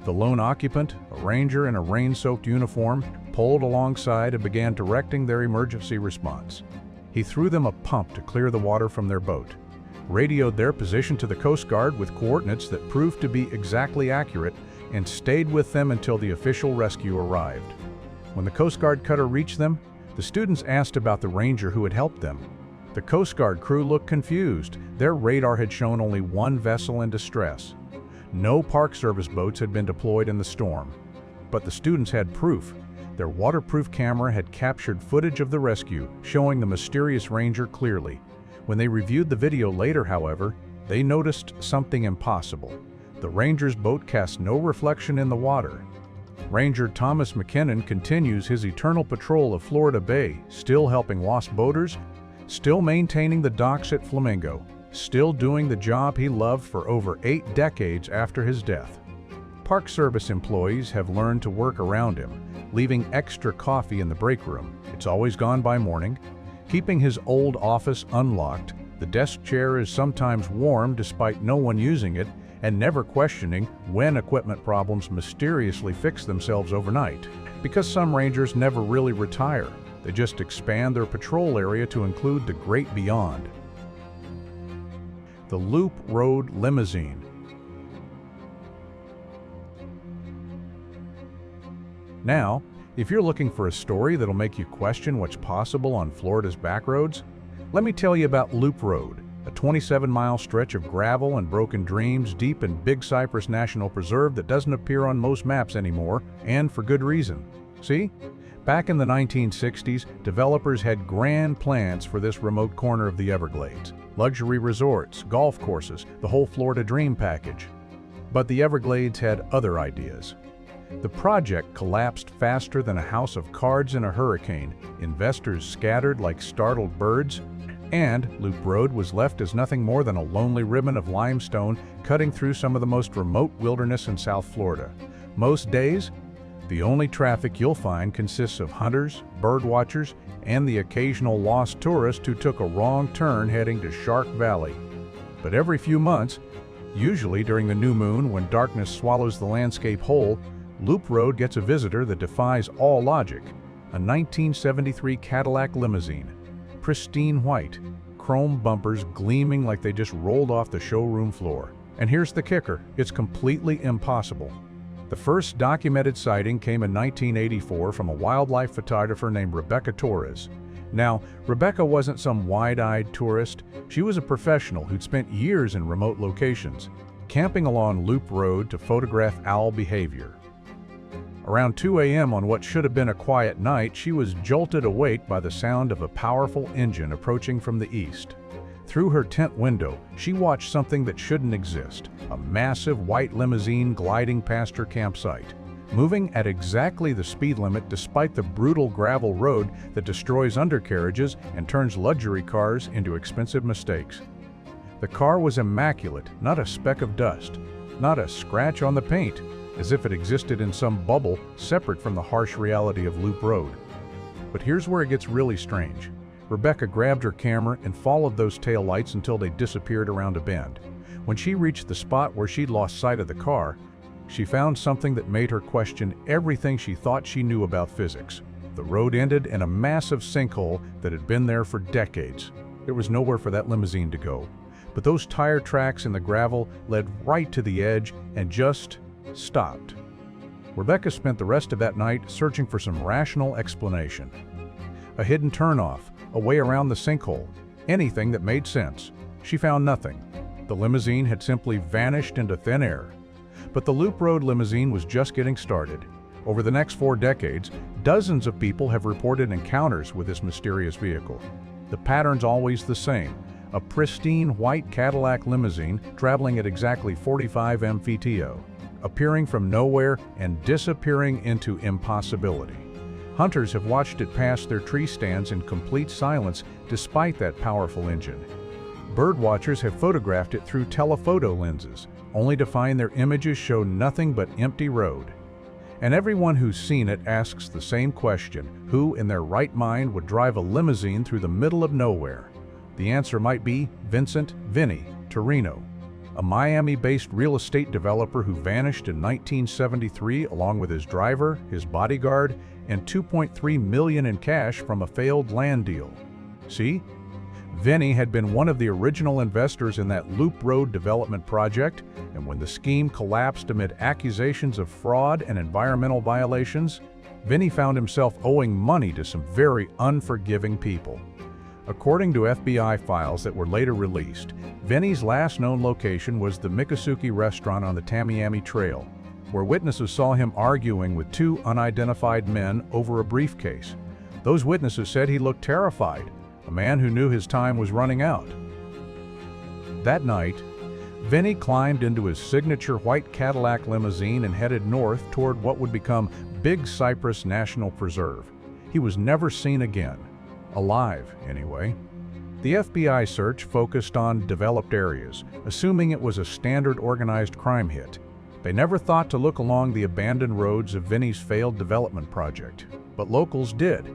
The lone occupant, a ranger in a rain-soaked uniform, pulled alongside and began directing their emergency response. He threw them a pump to clear the water from their boat, radioed their position to the Coast Guard with coordinates that proved to be exactly accurate, and stayed with them until the official rescue arrived. When the Coast Guard cutter reached them, the students asked about the ranger who had helped them. The Coast Guard crew looked confused. Their radar had shown only one vessel in distress. No Park Service boats had been deployed in the storm. But the students had proof. Their waterproof camera had captured footage of the rescue, showing the mysterious ranger clearly. When they reviewed the video later, however, they noticed something impossible. The ranger's boat cast no reflection in the water. Ranger Thomas McKinnon continues his eternal patrol of Florida Bay, still helping lost boaters, still maintaining the docks at Flamingo, still doing the job he loved for over 8 decades after his death. Park Service employees have learned to work around him, leaving extra coffee in the break room. It's always gone by morning. Keeping his old office unlocked, the desk chair is sometimes warm despite no one using it, and never questioning when equipment problems mysteriously fix themselves overnight. Because some rangers never really retire, they just expand their patrol area to include the great beyond. The Loop Road Limousine. Now, if you're looking for a story that'll make you question what's possible on Florida's backroads, let me tell you about Loop Road, a 27-mile stretch of gravel and broken dreams deep in Big Cypress National Preserve that doesn't appear on most maps anymore, and for good reason. See? Back in the 1960s, developers had grand plans for this remote corner of the Everglades. Luxury resorts, golf courses, the whole Florida Dream package. But the Everglades had other ideas. The project collapsed faster than a house of cards in a hurricane, investors scattered like startled birds, and Loop Road was left as nothing more than a lonely ribbon of limestone cutting through some of the most remote wilderness in South Florida. Most days, the only traffic you'll find consists of hunters, bird watchers, and the occasional lost tourist who took a wrong turn heading to Shark Valley. But every few months, usually during the new moon when darkness swallows the landscape whole, Loop Road gets a visitor that defies all logic, a 1973 Cadillac limousine. Pristine white, chrome bumpers gleaming like they just rolled off the showroom floor. And here's the kicker, it's completely impossible. The first documented sighting came in 1984 from a wildlife photographer named Rebecca Torres. Now, Rebecca wasn't some wide-eyed tourist. She was a professional who'd spent years in remote locations, camping along Loop Road to photograph owl behavior. Around 2 a.m. on what should have been a quiet night, she was jolted awake by the sound of a powerful engine approaching from the east. Through her tent window, she watched something that shouldn't exist, a massive white limousine gliding past her campsite, moving at exactly the speed limit despite the brutal gravel road that destroys undercarriages and turns luxury cars into expensive mistakes. The car was immaculate, not a speck of dust, not a scratch on the paint, as if it existed in some bubble separate from the harsh reality of Loop Road. But here's where it gets really strange. Rebecca grabbed her camera and followed those taillights until they disappeared around a bend. When she reached the spot where she'd lost sight of the car, she found something that made her question everything she thought she knew about physics. The road ended in a massive sinkhole that had been there for decades. There was nowhere for that limousine to go. But those tire tracks in the gravel led right to the edge and just stopped. Rebecca spent the rest of that night searching for some rational explanation. A hidden turnoff, a way around the sinkhole, anything that made sense. She found nothing. The limousine had simply vanished into thin air. But the Loop Road limousine was just getting started. Over the next 4 decades, dozens of people have reported encounters with this mysterious vehicle. The pattern's always the same: a pristine white Cadillac limousine traveling at exactly 45 mpto, appearing from nowhere and disappearing into impossibility. Hunters have watched it pass their tree stands in complete silence despite that powerful engine. Birdwatchers have photographed it through telephoto lenses, only to find their images show nothing but empty road. And everyone who's seen it asks the same question: who in their right mind would drive a limousine through the middle of nowhere? The answer might be Vincent "Vinny" Torino, a Miami-based real estate developer who vanished in 1973 along with his driver, his bodyguard, and $2.3 million in cash from a failed land deal. See? Vinny had been one of the original investors in that Loop Road development project, and when the scheme collapsed amid accusations of fraud and environmental violations, Vinny found himself owing money to some very unforgiving people. According to FBI files that were later released, Vinny's last known location was the Miccosukee restaurant on the Tamiami Trail, where witnesses saw him arguing with 2 unidentified men over a briefcase. Those witnesses said he looked terrified, a man who knew his time was running out. That night, Vinny climbed into his signature white Cadillac limousine and headed north toward what would become Big Cypress National Preserve. He was never seen again. Alive, anyway. The FBI search focused on developed areas, assuming it was a standard organized crime hit. They never thought to look along the abandoned roads of Vinny's failed development project, but locals did,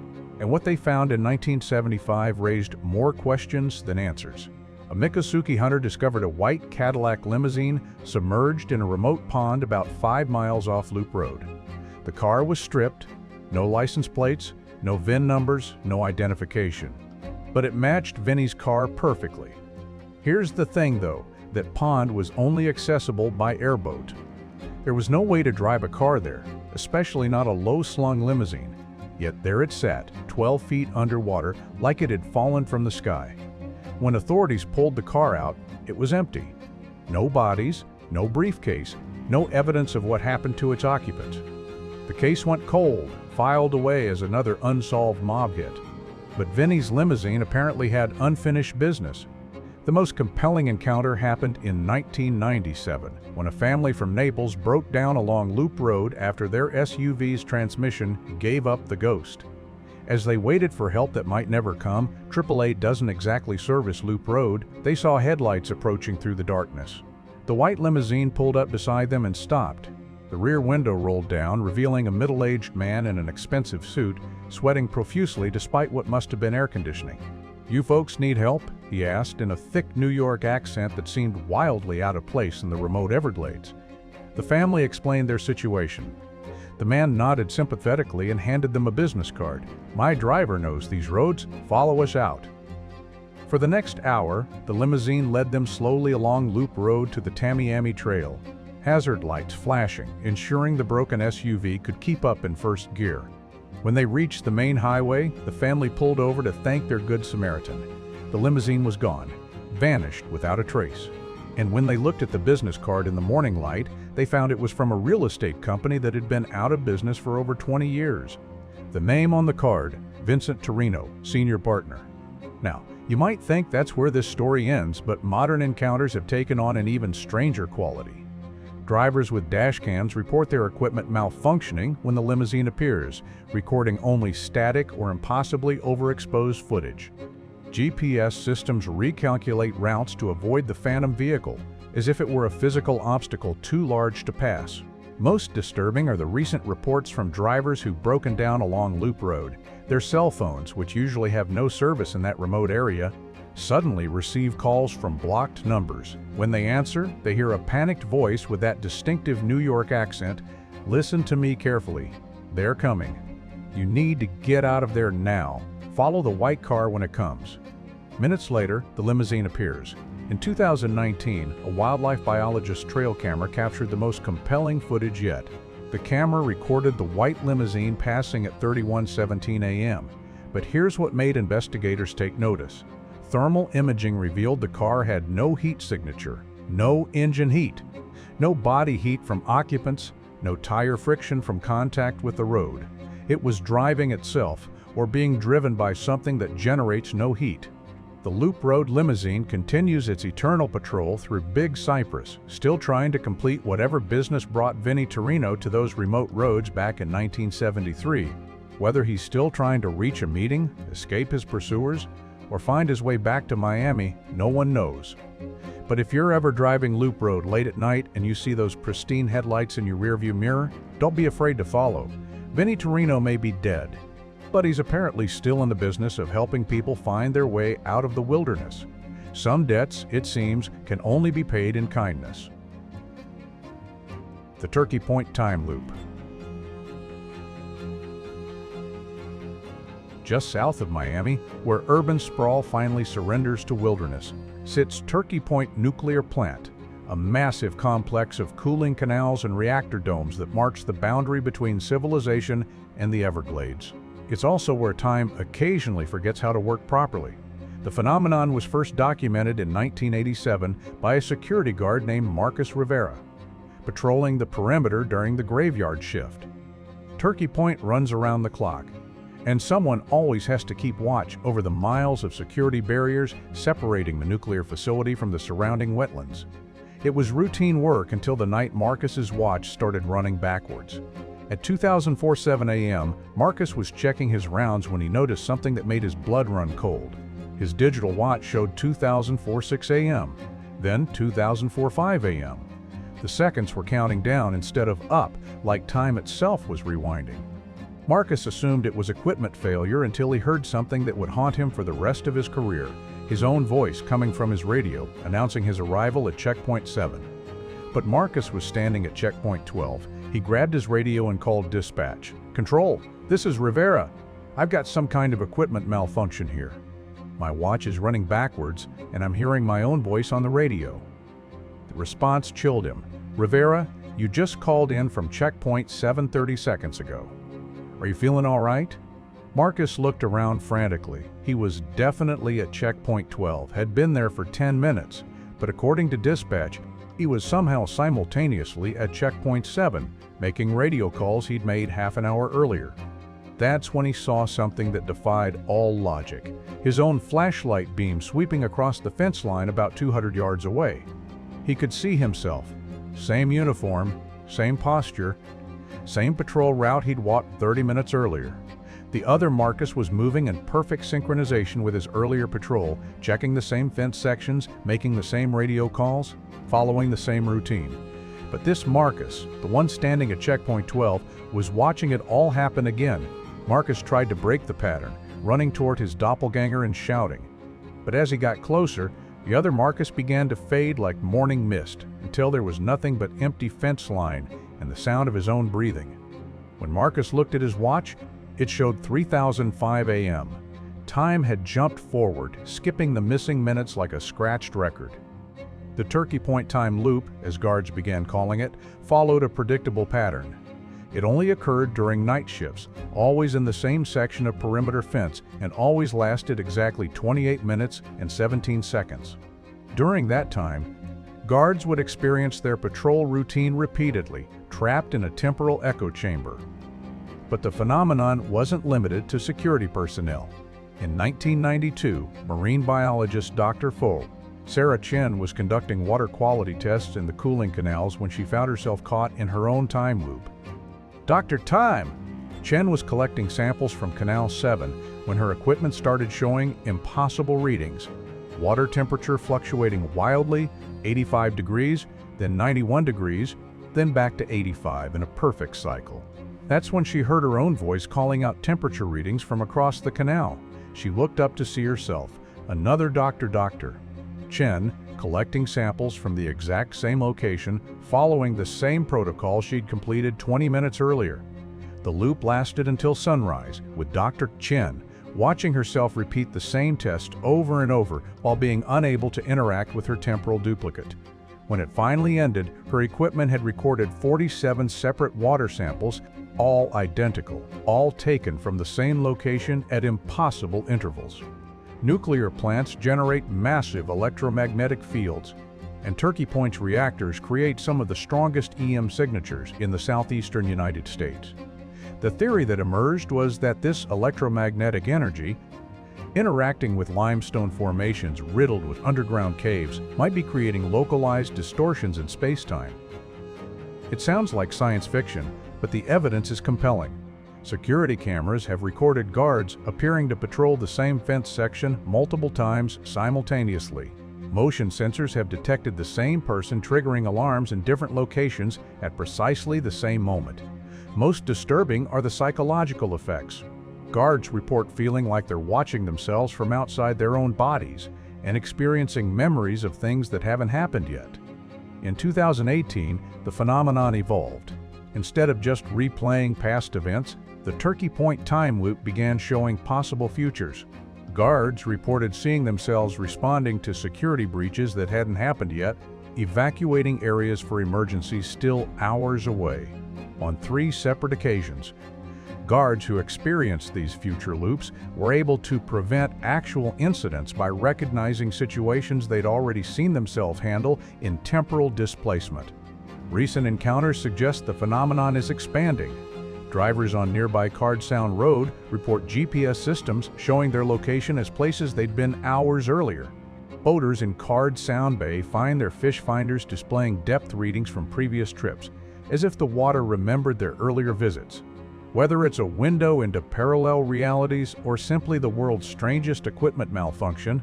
and what they found in 1975 raised more questions than answers. A Miccosukee hunter discovered a white Cadillac limousine submerged in a remote pond about 5 miles off Loop Road. The car was stripped, no license plates, no VIN numbers, no identification. But it matched Vinny's car perfectly. Here's the thing, though: that pond was only accessible by airboat. There was no way to drive a car there, especially not a low-slung limousine. Yet there it sat, 12 feet underwater, like it had fallen from the sky. When authorities pulled the car out, it was empty. No bodies, no briefcase, no evidence of what happened to its occupants. The case went cold, filed away as another unsolved mob hit. But Vinny's limousine apparently had unfinished business. The most compelling encounter happened in 1997, when a family from Naples broke down along Loop Road after their SUV's transmission gave up the ghost. As they waited for help that might never come, AAA doesn't exactly service Loop Road, they saw headlights approaching through the darkness. The white limousine pulled up beside them and stopped. The rear window rolled down, revealing a middle-aged man in an expensive suit, sweating profusely despite what must have been air conditioning. "You folks need help?" he asked in a thick New York accent that seemed wildly out of place in the remote Everglades. The family explained their situation. The man nodded sympathetically and handed them a business card. "My driver knows these roads. Follow us out." For the next hour, the limousine led them slowly along Loop Road to the Tamiami Trail, hazard lights flashing, ensuring the broken SUV could keep up in first gear. When they reached the main highway, the family pulled over to thank their good Samaritan. The limousine was gone, vanished without a trace. And when they looked at the business card in the morning light, they found it was from a real estate company that had been out of business for over 20 years. The name on the card: Vincent Torino, senior partner. Now, you might think that's where this story ends, but modern encounters have taken on an even stranger quality. Drivers with dash cams report their equipment malfunctioning when the limousine appears, recording only static or impossibly overexposed footage. GPS systems recalculate routes to avoid the phantom vehicle, as if it were a physical obstacle too large to pass. Most disturbing are the recent reports from drivers who've broken down along Loop Road. Their cell phones, which usually have no service in that remote area, suddenly receive calls from blocked numbers. When they answer, they hear a panicked voice with that distinctive New York accent: "Listen to me carefully. They're coming. You need to get out of there now. Follow the white car when it comes." Minutes later, the limousine appears. In 2019, a wildlife biologist's trail camera captured the most compelling footage yet. The camera recorded the white limousine passing at 31:17 a.m. But here's what made investigators take notice. Thermal imaging revealed the car had no heat signature, no engine heat, no body heat from occupants, no tire friction from contact with the road. It was driving itself, or being driven by something that generates no heat. The Loop Road limousine continues its eternal patrol through Big Cypress, still trying to complete whatever business brought Vinnie Torino to those remote roads back in 1973. Whether he's still trying to reach a meeting, escape his pursuers, or find his way back to Miami, no one knows. But if you're ever driving Loop Road late at night and you see those pristine headlights in your rearview mirror, don't be afraid to follow. Vinnie Torino may be dead, but he's apparently still in the business of helping people find their way out of the wilderness. Some debts, it seems, can only be paid in kindness. The Turkey Point Time Loop. Just south of Miami, where urban sprawl finally surrenders to wilderness, sits Turkey Point Nuclear Plant, a massive complex of cooling canals and reactor domes that marks the boundary between civilization and the Everglades. It's also where time occasionally forgets how to work properly. The phenomenon was first documented in 1987 by a security guard named Marcus Rivera, patrolling the perimeter during the graveyard shift. Turkey Point runs around the clock, and someone always has to keep watch over the miles of security barriers separating the nuclear facility from the surrounding wetlands. It was routine work until the night Marcus's watch started running backwards. At 2004:07 a.m., Marcus was checking his rounds when he noticed something that made his blood run cold. His digital watch showed 2004:06 a.m., then 2004:05 a.m. The seconds were counting down instead of up, like time itself was rewinding. Marcus assumed it was equipment failure until he heard something that would haunt him for the rest of his career, his own voice coming from his radio, announcing his arrival at Checkpoint 7. But Marcus was standing at Checkpoint 12. He grabbed his radio and called dispatch. "Control, this is Rivera. I've got some kind of equipment malfunction here. My watch is running backwards, and I'm hearing my own voice on the radio." The response chilled him. "Rivera, you just called in from Checkpoint 7 30 seconds ago. Are you feeling all right?" Marcus looked around frantically. He was definitely at Checkpoint 12, had been there for 10 minutes, but according to dispatch, he was somehow simultaneously at Checkpoint 7, making radio calls he'd made half an hour earlier. That's when he saw something that defied all logic. His own flashlight beam sweeping across the fence line about 200 yards away. He could see himself. Same uniform, same posture, same patrol route he'd walked 30 minutes earlier. The other Marcus was moving in perfect synchronization with his earlier patrol, checking the same fence sections, making the same radio calls, following the same routine. But this Marcus, the one standing at Checkpoint 12, was watching it all happen again. Marcus tried to break the pattern, running toward his doppelganger and shouting. But as he got closer, the other Marcus began to fade like morning mist, until there was nothing but empty fence line and the sound of his own breathing. When Marcus looked at his watch, it showed 3005 a.m. Time had jumped forward, skipping the missing minutes like a scratched record. The Turkey Point Time Loop, as guards began calling it, followed a predictable pattern. It only occurred during night shifts, always in the same section of perimeter fence, and always lasted exactly 28 minutes and 17 seconds. During that time, guards would experience their patrol routine repeatedly, trapped in a temporal echo chamber. But the phenomenon wasn't limited to security personnel. In 1992, marine biologist Dr. Sarah Chen was conducting water quality tests in the cooling canals when she found herself caught in her own time loop. "Dr. Time!" Chen was collecting samples from Canal 7 when her equipment started showing impossible readings. Water temperature fluctuating wildly, 85 degrees, then 91 degrees, then back to 85 in a perfect cycle. That's when she heard her own voice calling out temperature readings from across the canal. She looked up to see herself, another doctor. Chen, collecting samples from the exact same location, following the same protocol she'd completed 20 minutes earlier. The loop lasted until sunrise, with Dr. Chen watching herself repeat the same test over and over while being unable to interact with her temporal duplicate. When it finally ended, her equipment had recorded 47 separate water samples, all identical, all taken from the same location at impossible intervals. Nuclear plants generate massive electromagnetic fields, and Turkey Point's reactors create some of the strongest EM signatures in the southeastern United States. The theory that emerged was that this electromagnetic energy, interacting with limestone formations riddled with underground caves, might be creating localized distortions in space-time. It sounds like science fiction, but the evidence is compelling. Security cameras have recorded guards appearing to patrol the same fence section multiple times simultaneously. Motion sensors have detected the same person triggering alarms in different locations at precisely the same moment. Most disturbing are the psychological effects. Guards report feeling like they're watching themselves from outside their own bodies and experiencing memories of things that haven't happened yet. In 2018, the phenomenon evolved. Instead of just replaying past events, the Turkey Point time loop began showing possible futures. Guards reported seeing themselves responding to security breaches that hadn't happened yet, evacuating areas for emergencies still hours away. On 3 separate occasions, guards who experienced these future loops were able to prevent actual incidents by recognizing situations they'd already seen themselves handle in temporal displacement. Recent encounters suggest the phenomenon is expanding. Drivers on nearby Card Sound Road report GPS systems showing their location as places they'd been hours earlier. Boaters in Card Sound Bay find their fish finders displaying depth readings from previous trips, as if the water remembered their earlier visits. Whether it's a window into parallel realities or simply the world's strangest equipment malfunction,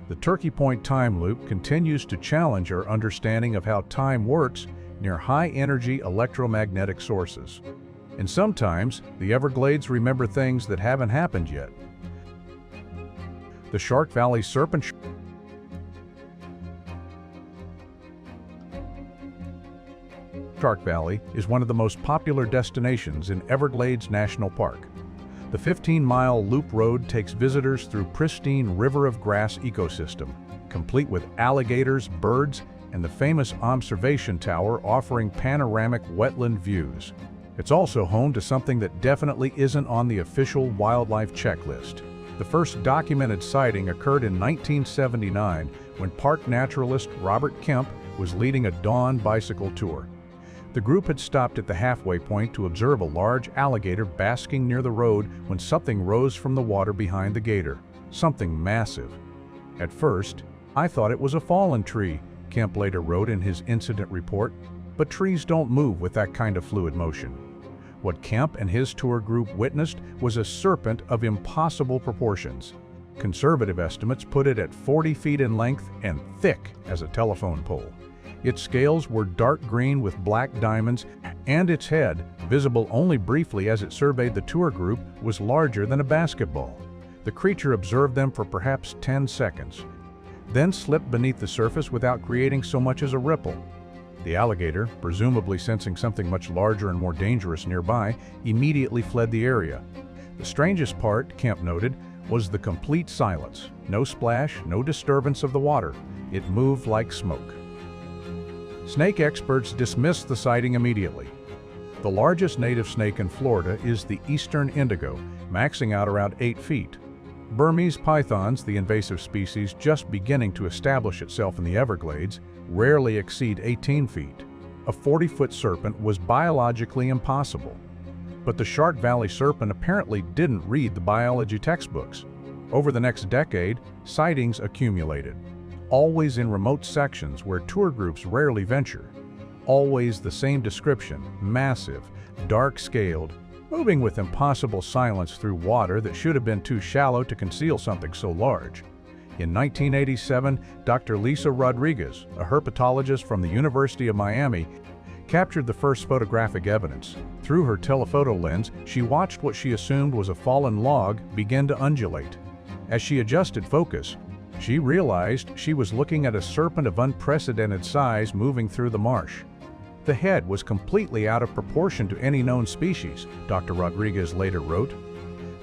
the Turkey Point time loop continues to challenge our understanding of how time works near high-energy electromagnetic sources. And sometimes, the Everglades remember things that haven't happened yet. The Shark Valley Serpent Shark Valley is one of the most popular destinations in Everglades National Park. The 15-mile loop road takes visitors through pristine river of grass ecosystem, complete with alligators, birds, and the famous observation tower offering panoramic wetland views. It's also home to something that definitely isn't on the official wildlife checklist. The first documented sighting occurred in 1979 when park naturalist Robert Kemp was leading a dawn bicycle tour. The group had stopped at the halfway point to observe a large alligator basking near the road when something rose from the water behind the gator, something massive. At first, I thought it was a fallen tree, Kemp later wrote in his incident report, but trees don't move with that kind of fluid motion. What Kemp and his tour group witnessed was a serpent of impossible proportions. Conservative estimates put it at 40 feet in length and thick as a telephone pole. Its scales were dark green with black diamonds, and its head, visible only briefly as it surveyed the tour group, was larger than a basketball. The creature observed them for perhaps 10 seconds, then slipped beneath the surface without creating so much as a ripple. The alligator, presumably sensing something much larger and more dangerous nearby, immediately fled the area. The strangest part, Kemp noted, was the complete silence. No splash, no disturbance of the water. It moved like smoke. Snake experts dismissed the sighting immediately. The largest native snake in Florida is the eastern indigo, maxing out around 8 feet. Burmese pythons, the invasive species just beginning to establish itself in the Everglades, rarely exceed 18 feet. A 40-foot serpent was biologically impossible. But the Shark Valley Serpent apparently didn't read the biology textbooks. Over the next decade, sightings accumulated. Always in remote sections where tour groups rarely venture. Always the same description: massive, dark-scaled, moving with impossible silence through water that should have been too shallow to conceal something so large. In 1987, Dr. Lisa Rodriguez, a herpetologist from the University of Miami, captured the first photographic evidence. Through her telephoto lens, she watched what she assumed was a fallen log begin to undulate. As she adjusted focus, she realized she was looking at a serpent of unprecedented size moving through the marsh. The head was completely out of proportion to any known species, Dr. Rodriguez later wrote.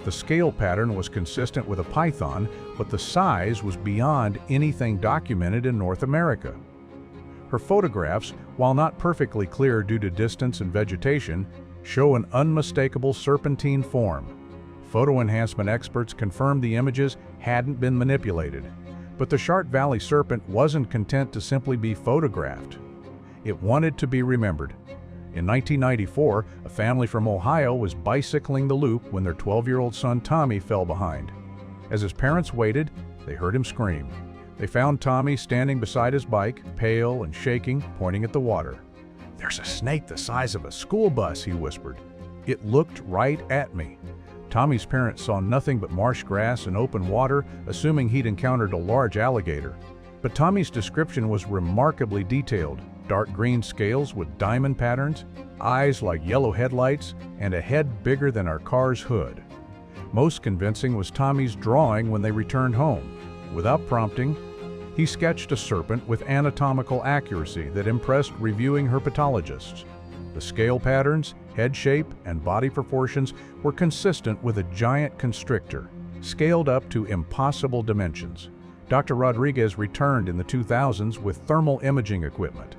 The scale pattern was consistent with a python, but the size was beyond anything documented in North America. Her photographs, while not perfectly clear due to distance and vegetation, show an unmistakable serpentine form. Photo enhancement experts confirmed the images hadn't been manipulated. But the Shark Valley Serpent wasn't content to simply be photographed. It wanted to be remembered. In 1994, a family from Ohio was bicycling the loop when their 12-year-old son Tommy fell behind. As his parents waited, they heard him scream. They found Tommy standing beside his bike, pale and shaking, pointing at the water. "There's a snake the size of a school bus," he whispered. "It looked right at me." Tommy's parents saw nothing but marsh grass and open water, assuming he'd encountered a large alligator. But Tommy's description was remarkably detailed: dark green scales with diamond patterns, eyes like yellow headlights, and a head bigger than our car's hood. Most convincing was Tommy's drawing when they returned home. Without prompting, he sketched a serpent with anatomical accuracy that impressed reviewing herpetologists. The scale patterns, head shape, and body proportions were consistent with a giant constrictor, scaled up to impossible dimensions. Dr. Rodriguez returned in the 2000s with thermal imaging equipment.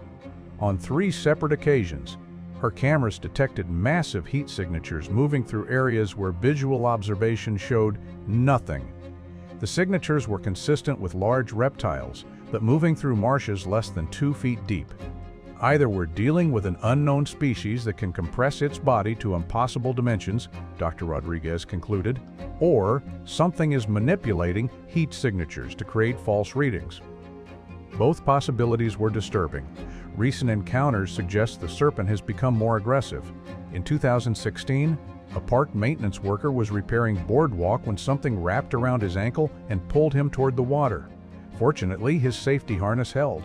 On 3 separate occasions, her cameras detected massive heat signatures moving through areas where visual observation showed nothing. The signatures were consistent with large reptiles, but moving through marshes less than 2 feet deep. Either we're dealing with an unknown species that can compress its body to impossible dimensions, Dr. Rodriguez concluded, or something is manipulating heat signatures to create false readings. Both possibilities were disturbing. Recent encounters suggest the serpent has become more aggressive. In 2016, a park maintenance worker was repairing boardwalk when something wrapped around his ankle and pulled him toward the water. Fortunately, his safety harness held.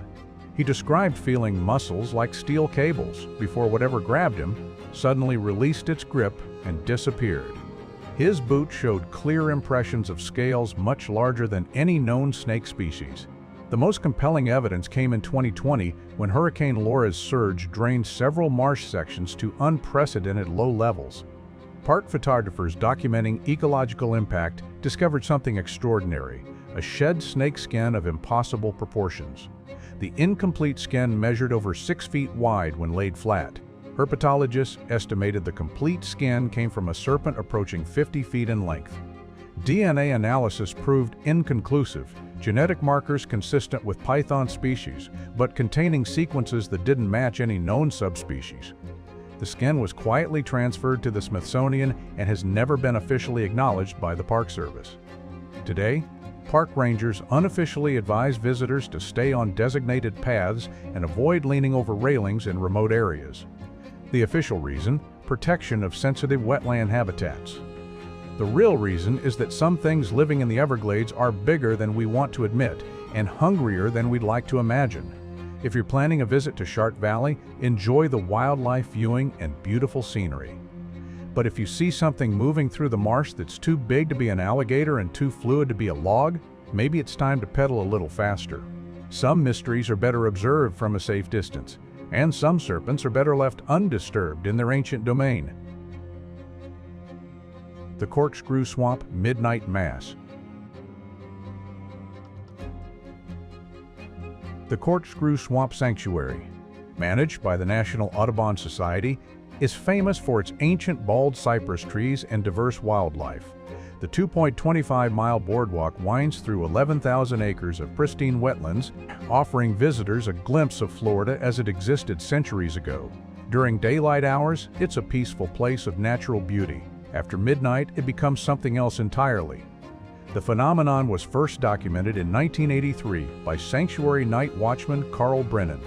He described feeling muscles like steel cables before whatever grabbed him suddenly released its grip and disappeared. His boot showed clear impressions of scales much larger than any known snake species. The most compelling evidence came in 2020 when Hurricane Laura's surge drained several marsh sections to unprecedented low levels. Park photographers documenting ecological impact discovered something extraordinary: a shed snake skin of impossible proportions. The incomplete skin measured over 6 feet wide when laid flat. Herpetologists estimated the complete skin came from a serpent approaching 50 feet in length. DNA analysis proved inconclusive, genetic markers consistent with python species, but containing sequences that didn't match any known subspecies. The skin was quietly transferred to the Smithsonian and has never been officially acknowledged by the Park Service. Today, park rangers unofficially advise visitors to stay on designated paths and avoid leaning over railings in remote areas. The official reason: protection of sensitive wetland habitats. The real reason is that some things living in the Everglades are bigger than we want to admit and hungrier than we'd like to imagine. If you're planning a visit to Shark Valley, enjoy the wildlife viewing and beautiful scenery. But if you see something moving through the marsh that's too big to be an alligator and too fluid to be a log, maybe it's time to pedal a little faster. Some mysteries are better observed from a safe distance, and some serpents are better left undisturbed in their ancient domain. The Corkscrew Swamp Midnight Mass. The Corkscrew Swamp Sanctuary, managed by the National Audubon Society, is famous for its ancient bald cypress trees and diverse wildlife. The 2.25-mile boardwalk winds through 11,000 acres of pristine wetlands, offering visitors a glimpse of Florida as it existed centuries ago. During daylight hours, it's a peaceful place of natural beauty. After midnight, it becomes something else entirely. The phenomenon was first documented in 1983 by sanctuary night watchman Carl Brennan.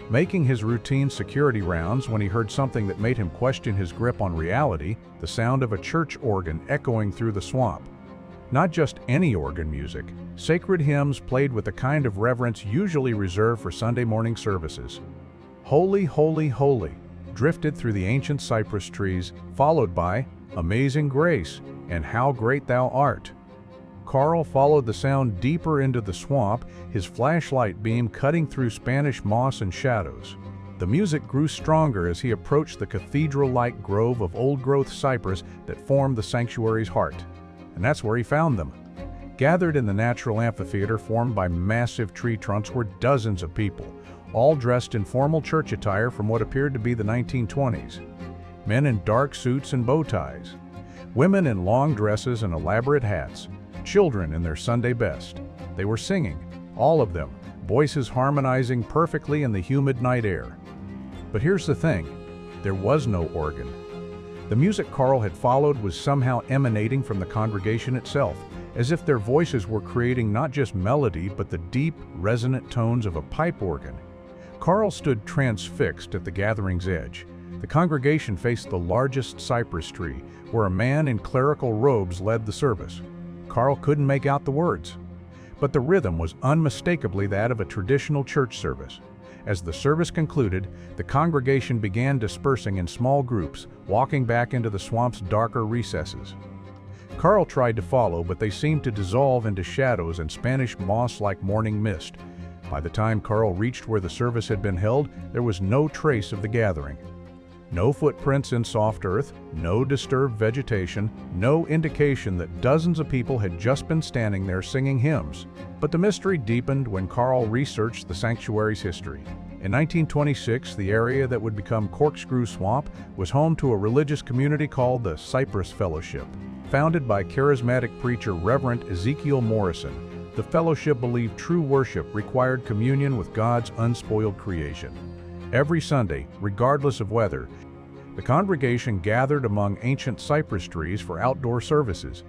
Making his routine security rounds when he heard something that made him question his grip on reality, the sound of a church organ echoing through the swamp. Not just any organ music, sacred hymns played with the kind of reverence usually reserved for Sunday morning services. Holy, Holy, Holy drifted through the ancient cypress trees, followed by Amazing Grace and How Great Thou Art. Carl followed the sound deeper into the swamp, his flashlight beam cutting through Spanish moss and shadows. The music grew stronger as he approached the cathedral-like grove of old-growth cypress that formed the sanctuary's heart. And that's where he found them. Gathered in the natural amphitheater formed by massive tree trunks were dozens of people, all dressed in formal church attire from what appeared to be the 1920s. Men in dark suits and bow ties. Women in long dresses and elaborate hats. Children in their Sunday best. They were singing, all of them, voices harmonizing perfectly in the humid night air. But here's the thing, there was no organ. The music Carl had followed was somehow emanating from the congregation itself, as if their voices were creating not just melody but the deep, resonant tones of a pipe organ. Carl stood transfixed at the gathering's edge. The congregation faced the largest cypress tree, where a man in clerical robes led the service. Carl couldn't make out the words, but the rhythm was unmistakably that of a traditional church service. As the service concluded, the congregation began dispersing in small groups, walking back into the swamp's darker recesses. Carl tried to follow, but they seemed to dissolve into shadows and Spanish moss like morning mist. By the time Carl reached where the service had been held, there was no trace of the gathering. No footprints in soft earth, no disturbed vegetation, no indication that dozens of people had just been standing there singing hymns. But the mystery deepened when Carl researched the sanctuary's history. In 1926, the area that would become Corkscrew Swamp was home to a religious community called the Cypress Fellowship. Founded by charismatic preacher Reverend Ezekiel Morrison, the fellowship believed true worship required communion with God's unspoiled creation. Every Sunday, regardless of weather, the congregation gathered among ancient cypress trees for outdoor services.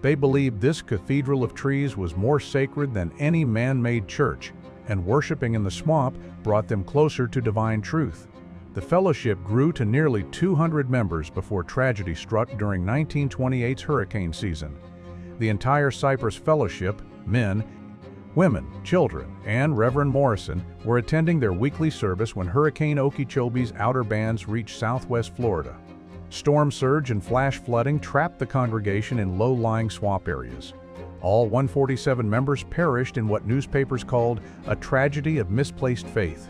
They believed this cathedral of trees was more sacred than any man-made church, and worshiping in the swamp brought them closer to divine truth. The fellowship grew to nearly 200 members before tragedy struck during 1928's hurricane season. The entire Cypress Fellowship, men, women, children, and Reverend Morrison were attending their weekly service when Hurricane Okeechobee's outer bands reached southwest Florida. Storm surge and flash flooding trapped the congregation in low-lying swamp areas. All 147 members perished in what newspapers called a tragedy of misplaced faith.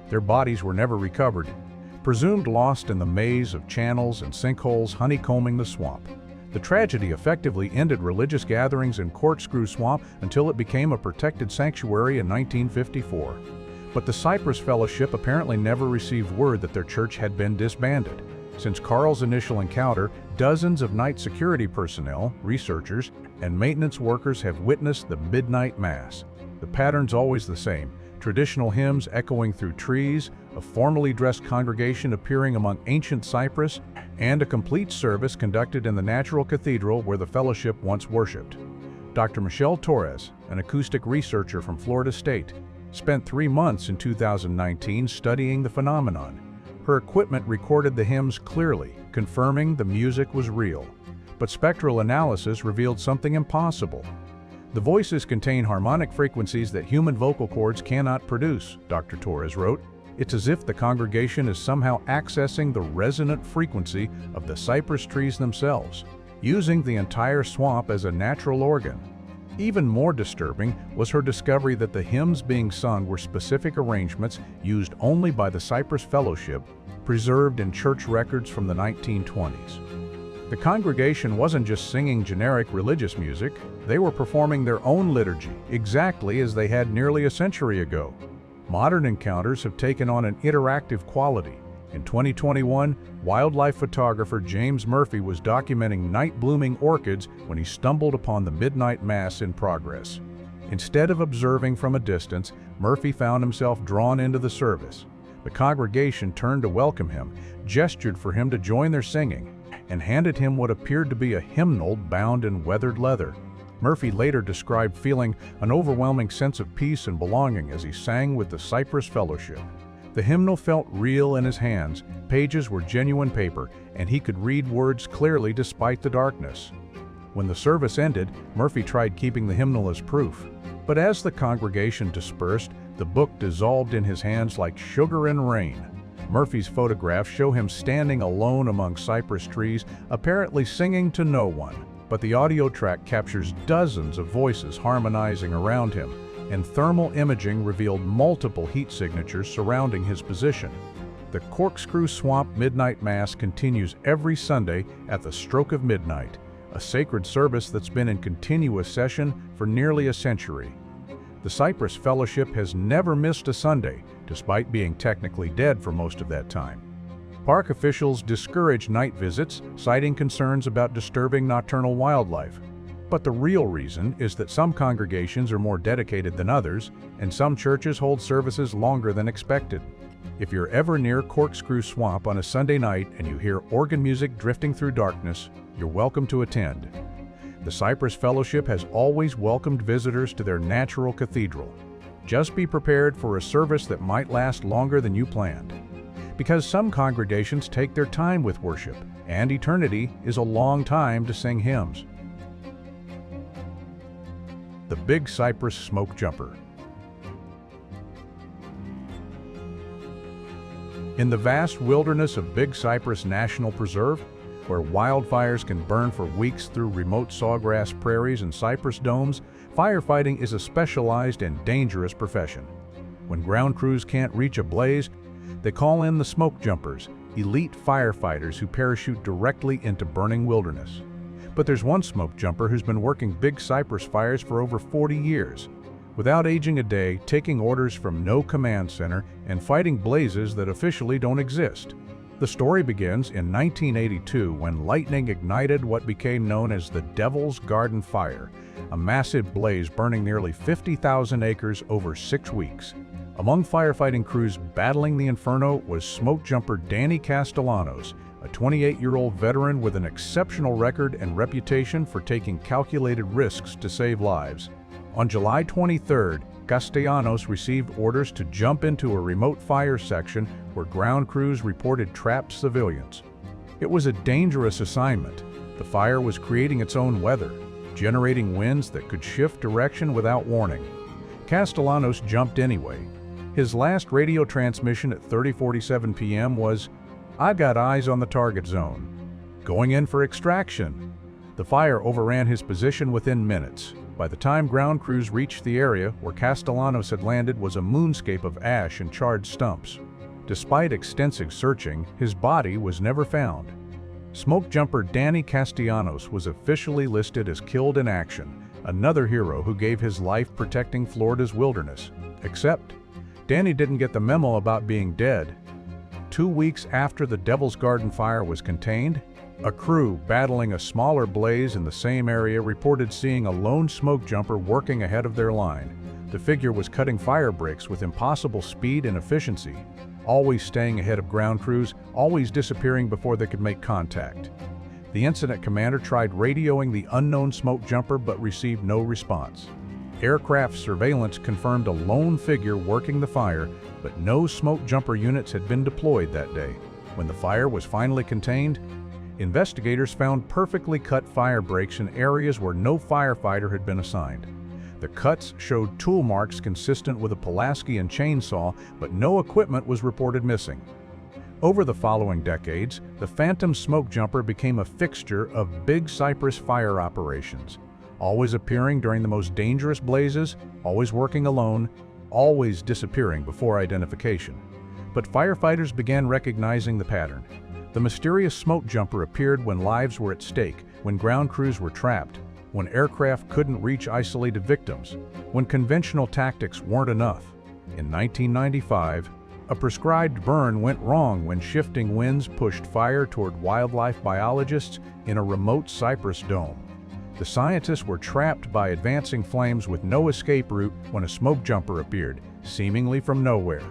Their bodies were never recovered, presumed lost in the maze of channels and sinkholes honeycombing the swamp. The tragedy effectively ended religious gatherings in Corkscrew Swamp until it became a protected sanctuary in 1954. But the Cypress Fellowship apparently never received word that their church had been disbanded. Since Carl's initial encounter, dozens of night security personnel, researchers, and maintenance workers have witnessed the midnight mass. The pattern's always the same: traditional hymns echoing through trees, a formally dressed congregation appearing among ancient cypress, and a complete service conducted in the natural cathedral where the fellowship once worshipped. Dr. Michelle Torres, an acoustic researcher from Florida State, spent 3 months in 2019 studying the phenomenon. Her equipment recorded the hymns clearly, confirming the music was real. But spectral analysis revealed something impossible. The voices contain harmonic frequencies that human vocal cords cannot produce, Dr. Torres wrote. It's as if the congregation is somehow accessing the resonant frequency of the cypress trees themselves, using the entire swamp as a natural organ. Even more disturbing was her discovery that the hymns being sung were specific arrangements used only by the Cypress Fellowship, preserved in church records from the 1920s. The congregation wasn't just singing generic religious music, they were performing their own liturgy, exactly as they had nearly a century ago. Modern encounters have taken on an interactive quality. In 2021, wildlife photographer James Murphy was documenting night-blooming orchids when he stumbled upon the midnight mass in progress. Instead of observing from a distance, Murphy found himself drawn into the service. The congregation turned to welcome him, gestured for him to join their singing, and handed him what appeared to be a hymnal bound in weathered leather. Murphy later described feeling an overwhelming sense of peace and belonging as he sang with the Cypress Fellowship. The hymnal felt real in his hands, pages were genuine paper, and he could read words clearly despite the darkness. When the service ended, Murphy tried keeping the hymnal as proof. But as the congregation dispersed, the book dissolved in his hands like sugar in rain. Murphy's photographs show him standing alone among cypress trees, apparently singing to no one. But the audio track captures dozens of voices harmonizing around him, and thermal imaging revealed multiple heat signatures surrounding his position. The Corkscrew Swamp Midnight Mass continues every Sunday at the stroke of midnight, a sacred service that's been in continuous session for nearly a century. The Cypress Fellowship has never missed a Sunday, despite being technically dead for most of that time. Park officials discourage night visits, citing concerns about disturbing nocturnal wildlife. But the real reason is that some congregations are more dedicated than others, and some churches hold services longer than expected. If you're ever near Corkscrew Swamp on a Sunday night and you hear organ music drifting through darkness, you're welcome to attend. The Cypress Fellowship has always welcomed visitors to their natural cathedral. Just be prepared for a service that might last longer than you planned. Because some congregations take their time with worship, and eternity is a long time to sing hymns. The Big Cypress Smoke Jumper. In the vast wilderness of Big Cypress National Preserve, where wildfires can burn for weeks through remote sawgrass prairies and cypress domes, firefighting is a specialized and dangerous profession. When ground crews can't reach a blaze, they call in the smoke jumpers, elite firefighters who parachute directly into burning wilderness. But there's one smoke jumper who's been working Big Cypress fires for over 40 years, without aging a day, taking orders from no command center and fighting blazes that officially don't exist. The story begins in 1982 when lightning ignited what became known as the Devil's Garden Fire, a massive blaze burning nearly 50,000 acres over 6 weeks. Among firefighting crews battling the inferno was smoke jumper Danny Castellanos, a 28-year-old veteran with an exceptional record and reputation for taking calculated risks to save lives. On July 23rd, Castellanos received orders to jump into a remote fire section where ground crews reported trapped civilians. It was a dangerous assignment. The fire was creating its own weather, generating winds that could shift direction without warning. Castellanos jumped anyway. His last radio transmission at 30:47 p.m. was, "I've got eyes on the target zone. Going in for extraction." The fire overran his position within minutes. By the time ground crews reached the area where Castellanos had landed was a moonscape of ash and charred stumps. Despite extensive searching, his body was never found. Smoke jumper Danny Castellanos was officially listed as killed in action, another hero who gave his life protecting Florida's wilderness. Except, Danny didn't get the memo about being dead. 2 weeks after the Devil's Garden Fire was contained, a crew battling a smaller blaze in the same area reported seeing a lone smoke jumper working ahead of their line. The figure was cutting fire breaks with impossible speed and efficiency, always staying ahead of ground crews, always disappearing before they could make contact. The incident commander tried radioing the unknown smoke jumper but received no response. Aircraft surveillance confirmed a lone figure working the fire, but no smoke jumper units had been deployed that day. When the fire was finally contained, investigators found perfectly cut fire breaks in areas where no firefighter had been assigned. The cuts showed tool marks consistent with a Pulaski and chainsaw, but no equipment was reported missing. Over the following decades, the Phantom Smoke Jumper became a fixture of Big Cypress fire operations, always appearing during the most dangerous blazes, always working alone, always disappearing before identification. But firefighters began recognizing the pattern. The mysterious smoke jumper appeared when lives were at stake, when ground crews were trapped, when aircraft couldn't reach isolated victims, when conventional tactics weren't enough. In 1995, a prescribed burn went wrong when shifting winds pushed fire toward wildlife biologists in a remote cypress dome. The scientists were trapped by advancing flames with no escape route when a smoke jumper appeared, seemingly from nowhere.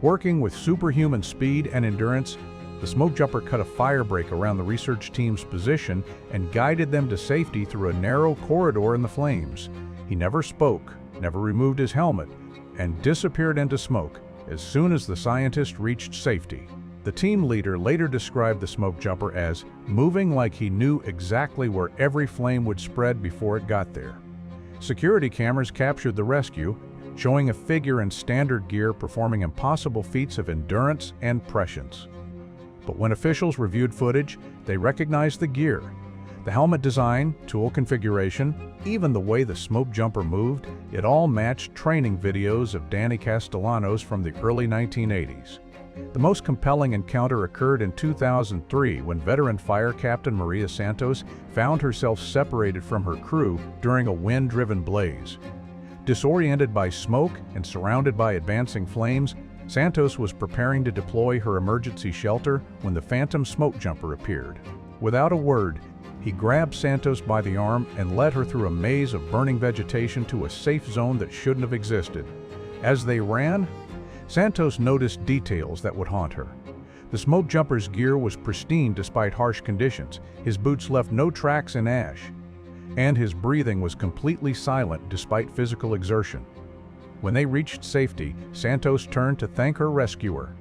Working with superhuman speed and endurance, the smoke jumper cut a fire break around the research team's position and guided them to safety through a narrow corridor in the flames. He never spoke, never removed his helmet, and disappeared into smoke as soon as the scientists reached safety. The team leader later described the smoke jumper as moving like he knew exactly where every flame would spread before it got there. Security cameras captured the rescue, showing a figure in standard gear performing impossible feats of endurance and prescience. But when officials reviewed footage, they recognized the gear. The helmet design, tool configuration, even the way the smoke jumper moved, it all matched training videos of Danny Castellanos from the early 1980s. The most compelling encounter occurred in 2003 when veteran fire captain Maria Santos found herself separated from her crew during a wind-driven blaze. Disoriented by smoke and surrounded by advancing flames, Santos was preparing to deploy her emergency shelter when the phantom smoke jumper appeared. Without a word, he grabbed Santos by the arm and led her through a maze of burning vegetation to a safe zone that shouldn't have existed. As they ran, Santos noticed details that would haunt her. The smoke jumper's gear was pristine despite harsh conditions. His boots left no tracks in ash, and his breathing was completely silent despite physical exertion. When they reached safety, Santos turned to thank her rescuer.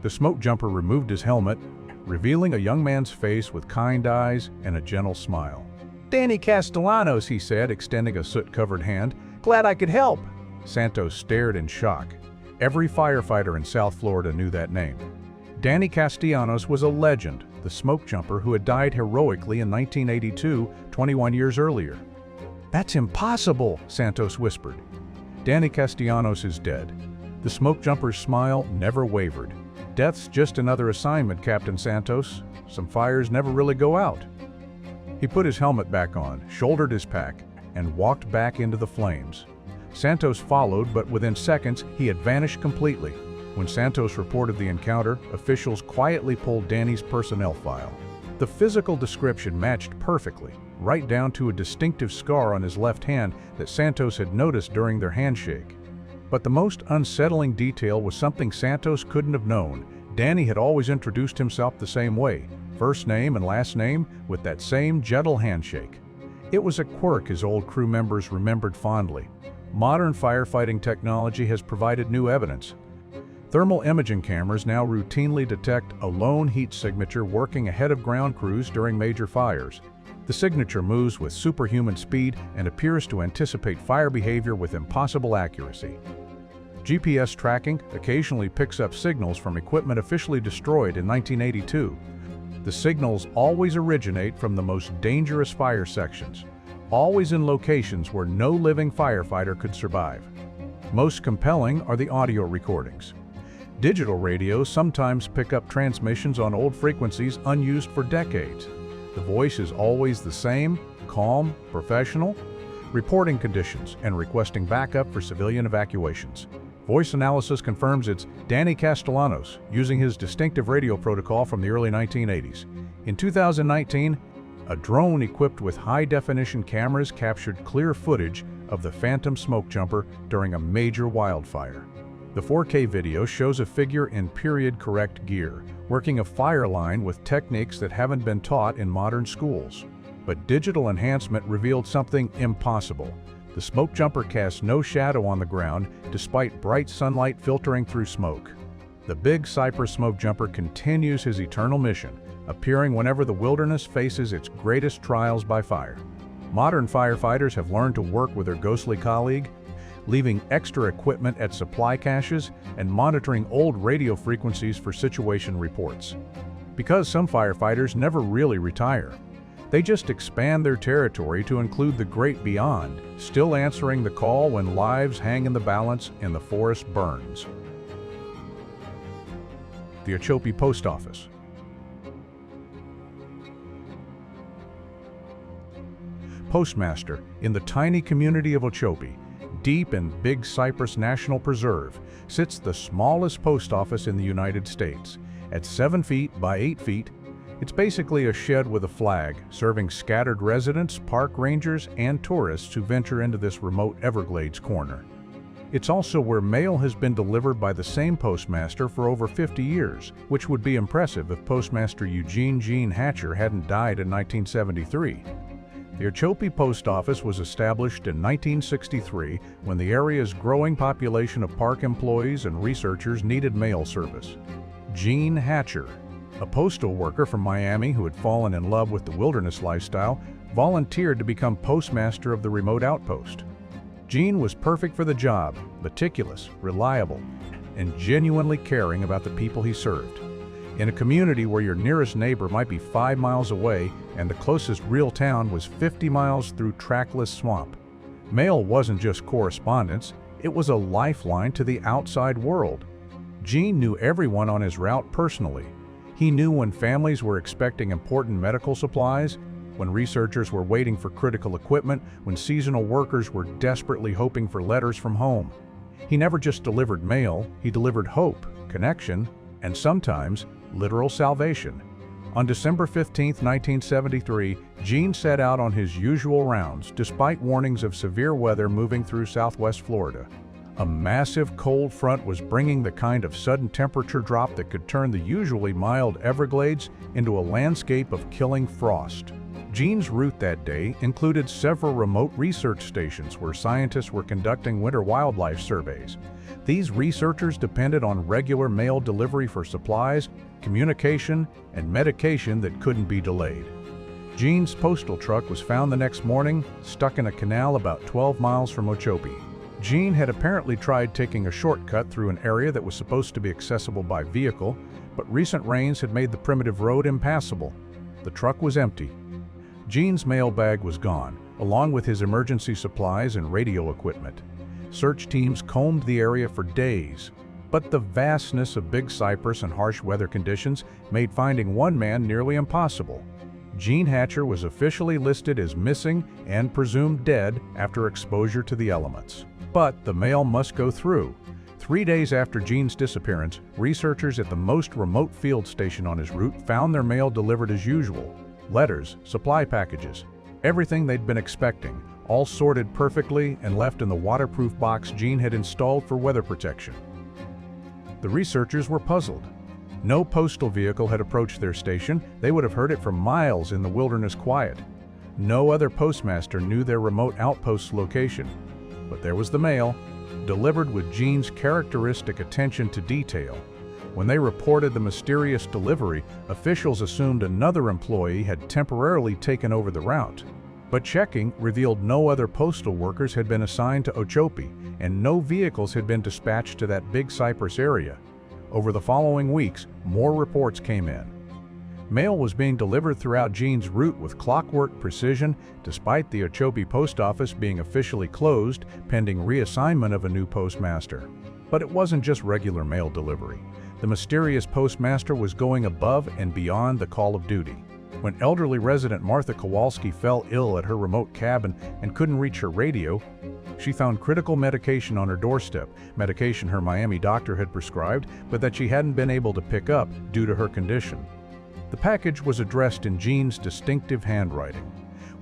The smoke jumper removed his helmet, revealing a young man's face with kind eyes and a gentle smile. "Danny Castellanos," he said, extending a soot-covered hand. "Glad I could help." Santos stared in shock. Every firefighter in South Florida knew that name. Danny Castellanos was a legend, the smoke jumper who had died heroically in 1982, 21 years earlier. "That's impossible," Santos whispered. "Danny Castellanos is dead." The smoke jumper's smile never wavered. "Death's just another assignment, Captain Santos. Some fires never really go out." He put his helmet back on, shouldered his pack, and walked back into the flames. Santos followed, but within seconds, he had vanished completely. When Santos reported the encounter, officials quietly pulled Danny's personnel file. The physical description matched perfectly, right down to a distinctive scar on his left hand that Santos had noticed during their handshake. But the most unsettling detail was something Santos couldn't have known. Danny had always introduced himself the same way, first name and last name, with that same gentle handshake. It was a quirk his old crew members remembered fondly. Modern firefighting technology has provided new evidence. Thermal imaging cameras now routinely detect a lone heat signature working ahead of ground crews during major fires. The signature moves with superhuman speed and appears to anticipate fire behavior with impossible accuracy. GPS tracking occasionally picks up signals from equipment officially destroyed in 1982. The signals always originate from the most dangerous fire sections, always in locations where no living firefighter could survive. Most compelling are the audio recordings. Digital radios sometimes pick up transmissions on old frequencies unused for decades. The voice is always the same, calm, professional, reporting conditions and requesting backup for civilian evacuations. Voice analysis confirms it's Danny Castellanos, using his distinctive radio protocol from the early 1980s. In 2019, a drone equipped with high-definition cameras captured clear footage of the phantom smoke jumper during a major wildfire. The 4K video shows a figure in period-correct gear, working a fire line with techniques that haven't been taught in modern schools. But digital enhancement revealed something impossible. The smoke jumper cast no shadow on the ground, despite bright sunlight filtering through smoke. The big Cypress smoke jumper continues his eternal mission, appearing whenever the wilderness faces its greatest trials by fire. Modern firefighters have learned to work with their ghostly colleague, leaving extra equipment at supply caches and monitoring old radio frequencies for situation reports. Because some firefighters never really retire, they just expand their territory to include the great beyond, still answering the call when lives hang in the balance and the forest burns. The Ochoape Post Office. Postmaster, in the tiny community of Ochoape, deep in Big Cypress National Preserve, sits the smallest post office in the United States. At 7 feet by 8 feet, it's basically a shed with a flag, serving scattered residents, park rangers, and tourists who venture into this remote Everglades corner. It's also where mail has been delivered by the same postmaster for over 50 years, which would be impressive if Postmaster Eugene "Gene" Hatcher hadn't died in 1973. The Ochoape Post Office was established in 1963 when the area's growing population of park employees and researchers needed mail service. Gene Hatcher, a postal worker from Miami who had fallen in love with the wilderness lifestyle, volunteered to become postmaster of the remote outpost. Gene was perfect for the job, meticulous, reliable, and genuinely caring about the people he served. In a community where your nearest neighbor might be 5 miles away and the closest real town was 50 miles through trackless swamp, mail wasn't just correspondence, it was a lifeline to the outside world. Gene knew everyone on his route personally. He knew when families were expecting important medical supplies, when researchers were waiting for critical equipment, when seasonal workers were desperately hoping for letters from home. He never just delivered mail, he delivered hope, connection, and sometimes literal salvation. On December 15, 1973, Gene set out on his usual rounds, despite warnings of severe weather moving through southwest Florida. A massive cold front was bringing the kind of sudden temperature drop that could turn the usually mild Everglades into a landscape of killing frost. Gene's route that day included several remote research stations where scientists were conducting winter wildlife surveys. These researchers depended on regular mail delivery for supplies, communication, and medication that couldn't be delayed. Gene's postal truck was found the next morning, stuck in a canal about 12 miles from Okeechobee. Gene had apparently tried taking a shortcut through an area that was supposed to be accessible by vehicle, but recent rains had made the primitive road impassable. The truck was empty. Gene's mail bag was gone, along with his emergency supplies and radio equipment. Search teams combed the area for days, but the vastness of Big Cypress and harsh weather conditions made finding one man nearly impossible. Gene Hatcher was officially listed as missing and presumed dead after exposure to the elements. But the mail must go through. 3 days after Gene's disappearance, researchers at the most remote field station on his route found their mail delivered as usual. Letters, supply packages, everything they'd been expecting, all sorted perfectly and left in the waterproof box Gene had installed for weather protection. The researchers were puzzled. No postal vehicle had approached their station. They would have heard it from miles in the wilderness quiet. No other postmaster knew their remote outpost's location. But there was the mail, delivered with Gene's characteristic attention to detail. When they reported the mysterious delivery, officials assumed another employee had temporarily taken over the route. But checking revealed no other postal workers had been assigned to Okeechobee, and no vehicles had been dispatched to that Big Cypress area. Over the following weeks, more reports came in. Mail was being delivered throughout Gene's route with clockwork precision, despite the Okeechobee post office being officially closed pending reassignment of a new postmaster. But it wasn't just regular mail delivery. The mysterious postmaster was going above and beyond the call of duty. When elderly resident Martha Kowalski fell ill at her remote cabin and couldn't reach her radio, she found critical medication on her doorstep, medication her Miami doctor had prescribed, but that she hadn't been able to pick up due to her condition. The package was addressed in Gene's distinctive handwriting.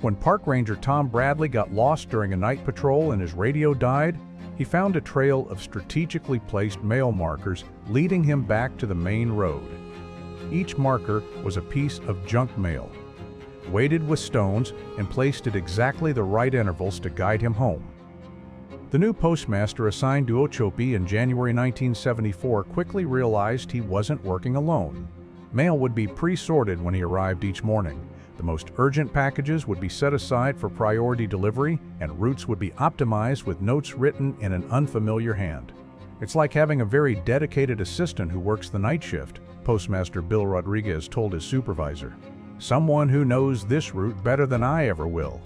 When Park Ranger Tom Bradley got lost during a night patrol and his radio died, he found a trail of strategically placed mail markers leading him back to the main road. Each marker was a piece of junk mail, weighted with stones and placed at exactly the right intervals to guide him home. The new postmaster assigned to Okeechobee in January 1974 quickly realized he wasn't working alone. Mail would be pre-sorted when he arrived each morning. The most urgent packages would be set aside for priority delivery, and routes would be optimized with notes written in an unfamiliar hand. It's like having a very dedicated assistant who works the night shift, Postmaster Bill Rodriguez told his supervisor. Someone who knows this route better than I ever will.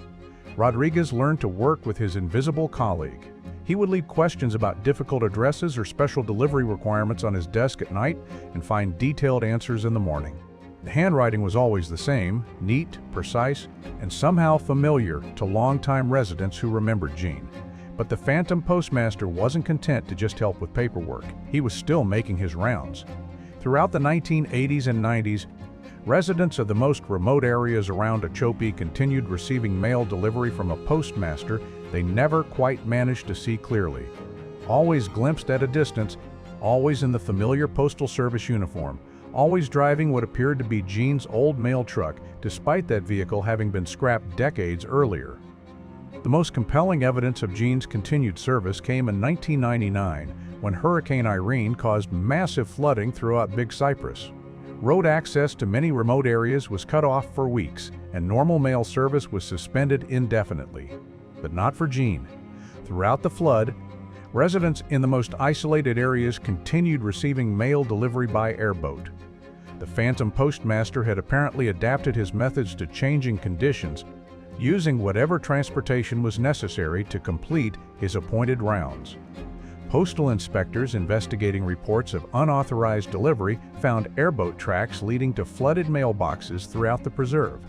Rodriguez learned to work with his invisible colleague. He would leave questions about difficult addresses or special delivery requirements on his desk at night and find detailed answers in the morning. The handwriting was always the same, neat, precise, and somehow familiar to longtime residents who remembered Gene. But the Phantom Postmaster wasn't content to just help with paperwork. He was still making his rounds. Throughout the 1980s and 90s, residents of the most remote areas around Okeechobee continued receiving mail delivery from a postmaster they never quite managed to see clearly. Always glimpsed at a distance, always in the familiar Postal Service uniform, always driving what appeared to be Gene's old mail truck, despite that vehicle having been scrapped decades earlier. The most compelling evidence of Gene's continued service came in 1999, when Hurricane Irene caused massive flooding throughout Big Cypress. Road access to many remote areas was cut off for weeks, and normal mail service was suspended indefinitely. But not for Gene. Throughout the flood, residents in the most isolated areas continued receiving mail delivery by airboat. The Phantom Postmaster had apparently adapted his methods to changing conditions, using whatever transportation was necessary to complete his appointed rounds. Postal inspectors investigating reports of unauthorized delivery found airboat tracks leading to flooded mailboxes throughout the preserve.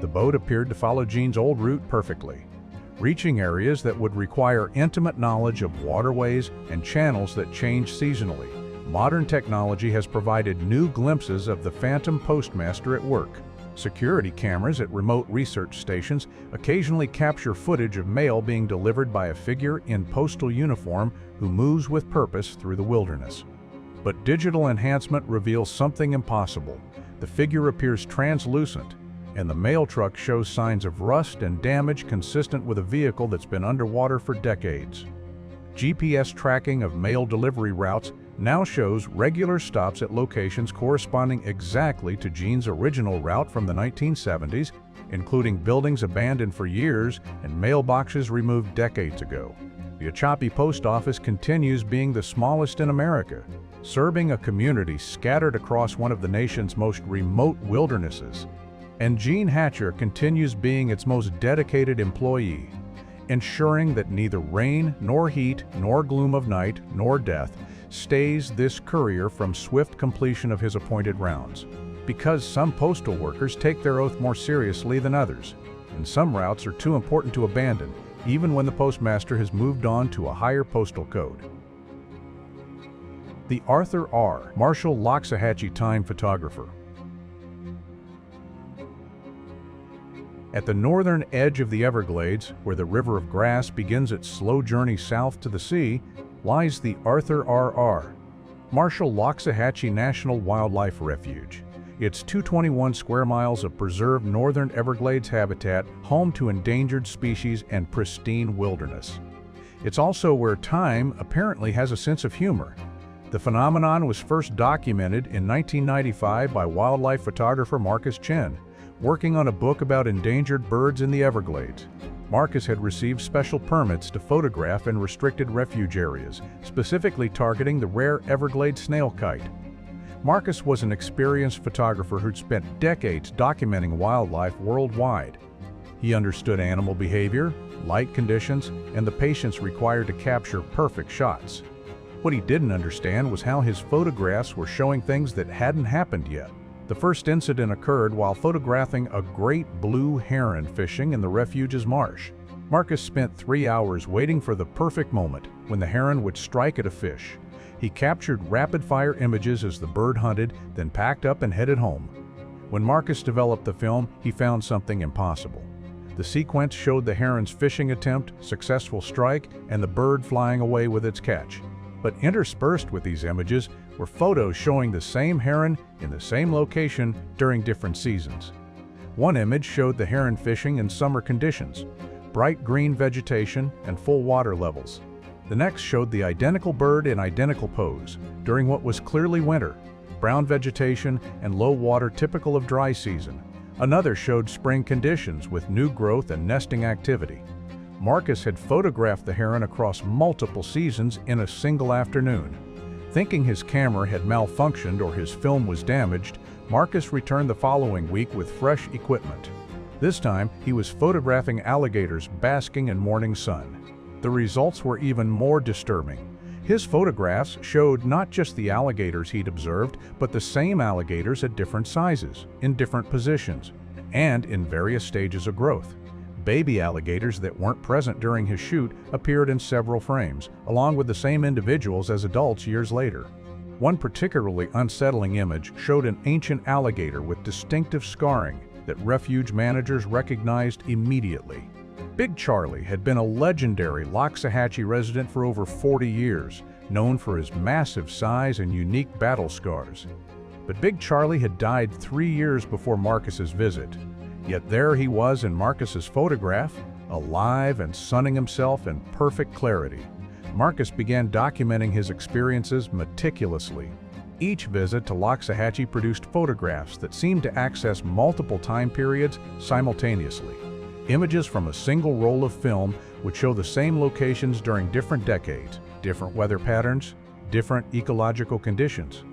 The boat appeared to follow Gene's old route perfectly, reaching areas that would require intimate knowledge of waterways and channels that change seasonally. Modern technology has provided new glimpses of the phantom postmaster at work. Security cameras at remote research stations occasionally capture footage of mail being delivered by a figure in postal uniform who moves with purpose through the wilderness. But digital enhancement reveals something impossible. The figure appears translucent, and the mail truck shows signs of rust and damage consistent with a vehicle that's been underwater for decades. GPS tracking of mail delivery routes now shows regular stops at locations corresponding exactly to Gene's original route from the 1970s, including buildings abandoned for years and mailboxes removed decades ago. The Achapi Post Office continues being the smallest in America, serving a community scattered across one of the nation's most remote wildernesses. And Gene Hatcher continues being its most dedicated employee, ensuring that neither rain, nor heat, nor gloom of night, nor death stays this courier from swift completion of his appointed rounds. Because some postal workers take their oath more seriously than others, and some routes are too important to abandon, even when the postmaster has moved on to a higher postal code. The Arthur R. Marshall Loxahatchee Time Photographer. At the northern edge of the Everglades, where the River of Grass begins its slow journey south to the sea, lies the Arthur R. Marshall Loxahatchee National Wildlife Refuge. It's 221 square miles of preserved northern Everglades habitat, home to endangered species and pristine wilderness. It's also where time apparently has a sense of humor. The phenomenon was first documented in 1995 by wildlife photographer Marcus Chen, working on a book about endangered birds in the Everglades. Marcus had received special permits to photograph in restricted refuge areas, specifically targeting the rare Everglades snail kite. Marcus was an experienced photographer who'd spent decades documenting wildlife worldwide. He understood animal behavior, light conditions, and the patience required to capture perfect shots. What he didn't understand was how his photographs were showing things that hadn't happened yet. The first incident occurred while photographing a great blue heron fishing in the refuge's marsh. Marcus spent 3 hours waiting for the perfect moment when the heron would strike at a fish. He captured rapid-fire images as the bird hunted, then packed up and headed home. When Marcus developed the film, he found something impossible. The sequence showed the heron's fishing attempt, successful strike, and the bird flying away with its catch. But interspersed with these images were photos showing the same heron in the same location during different seasons. One image showed the heron fishing in summer conditions, bright green vegetation and full water levels. The next showed the identical bird in identical pose during what was clearly winter, brown vegetation and low water typical of dry season. Another showed spring conditions with new growth and nesting activity. Marcus had photographed the heron across multiple seasons in a single afternoon. Thinking his camera had malfunctioned or his film was damaged, Marcus returned the following week with fresh equipment. This time, he was photographing alligators basking in morning sun. The results were even more disturbing. His photographs showed not just the alligators he'd observed, but the same alligators at different sizes, in different positions, and in various stages of growth. Baby alligators that weren't present during his shoot appeared in several frames, along with the same individuals as adults years later. One particularly unsettling image showed an ancient alligator with distinctive scarring that refuge managers recognized immediately. Big Charlie had been a legendary Loxahatchee resident for over 40 years, known for his massive size and unique battle scars. But Big Charlie had died 3 years before Marcus's visit. Yet there he was in Marcus's photograph, alive and sunning himself in perfect clarity. Marcus began documenting his experiences meticulously. Each visit to Loxahatchee produced photographs that seemed to access multiple time periods simultaneously. Images from a single roll of film would show the same locations during different decades, different weather patterns, different ecological conditions.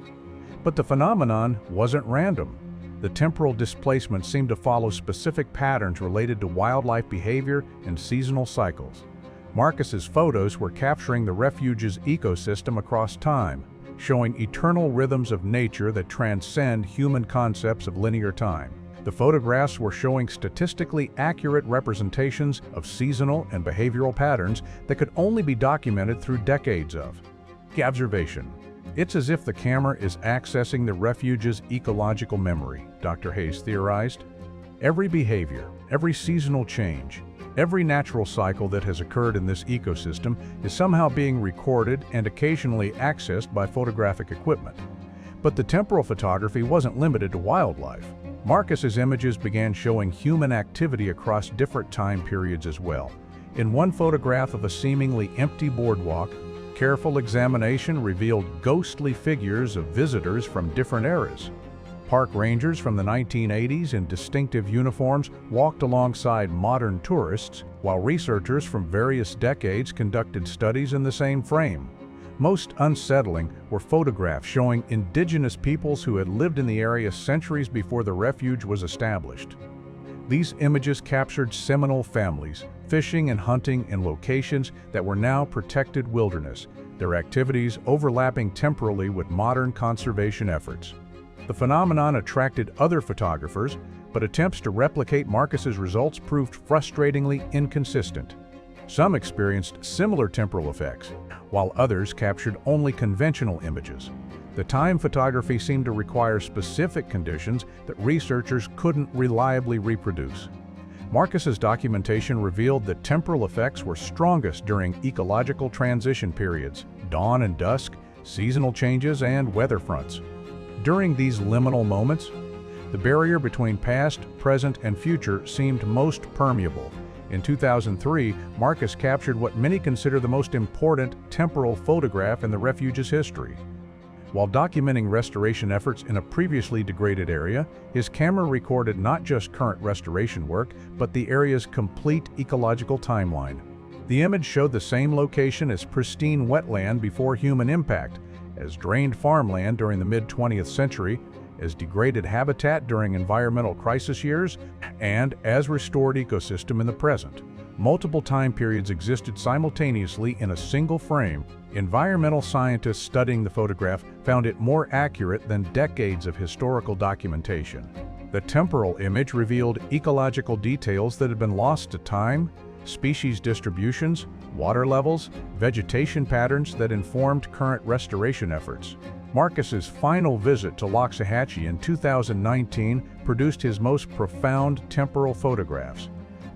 But the phenomenon wasn't random. The temporal displacement seemed to follow specific patterns related to wildlife behavior and seasonal cycles. Marcus's photos were capturing the refuge's ecosystem across time, showing eternal rhythms of nature that transcend human concepts of linear time. The photographs were showing statistically accurate representations of seasonal and behavioral patterns that could only be documented through decades of observation. It's as if the camera is accessing the refuge's ecological memory, Dr. Hayes theorized. Every behavior, every seasonal change, every natural cycle that has occurred in this ecosystem is somehow being recorded and occasionally accessed by photographic equipment. But the temporal photography wasn't limited to wildlife. Marcus's images began showing human activity across different time periods as well. In one photograph of a seemingly empty boardwalk, careful examination revealed ghostly figures of visitors from different eras. Park rangers from the 1980s in distinctive uniforms walked alongside modern tourists, while researchers from various decades conducted studies in the same frame. Most unsettling were photographs showing indigenous peoples who had lived in the area centuries before the refuge was established. These images captured Seminole families, fishing and hunting in locations that were now protected wilderness, their activities overlapping temporally with modern conservation efforts. The phenomenon attracted other photographers, but attempts to replicate Marcus's results proved frustratingly inconsistent. Some experienced similar temporal effects, while others captured only conventional images. The time photography seemed to require specific conditions that researchers couldn't reliably reproduce. Marcus's documentation revealed that temporal effects were strongest during ecological transition periods, dawn and dusk, seasonal changes, and weather fronts. During these liminal moments, the barrier between past, present, and future seemed most permeable. In 2003, Marcus captured what many consider the most important temporal photograph in the refuge's history. While documenting restoration efforts in a previously degraded area, his camera recorded not just current restoration work, but the area's complete ecological timeline. The image showed the same location as pristine wetland before human impact, as drained farmland during the mid-20th century, as degraded habitat during environmental crisis years, and as restored ecosystem in the present. Multiple time periods existed simultaneously in a single frame. Environmental scientists studying the photograph found it more accurate than decades of historical documentation. The temporal image revealed ecological details that had been lost to time, species distributions, water levels, vegetation patterns that informed current restoration efforts. Marcus's final visit to Loxahatchee in 2019 produced his most profound temporal photographs.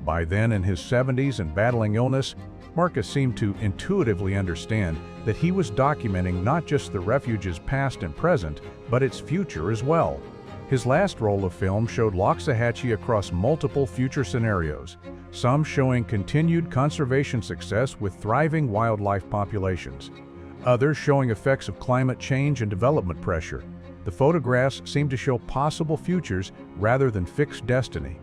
By then in his 70s and battling illness, Marcus seemed to intuitively understand that he was documenting not just the refuge's past and present, but its future as well. His last roll of film showed Loxahatchee across multiple future scenarios, some showing continued conservation success with thriving wildlife populations, others showing effects of climate change and development pressure. The photographs seemed to show possible futures rather than fixed destiny.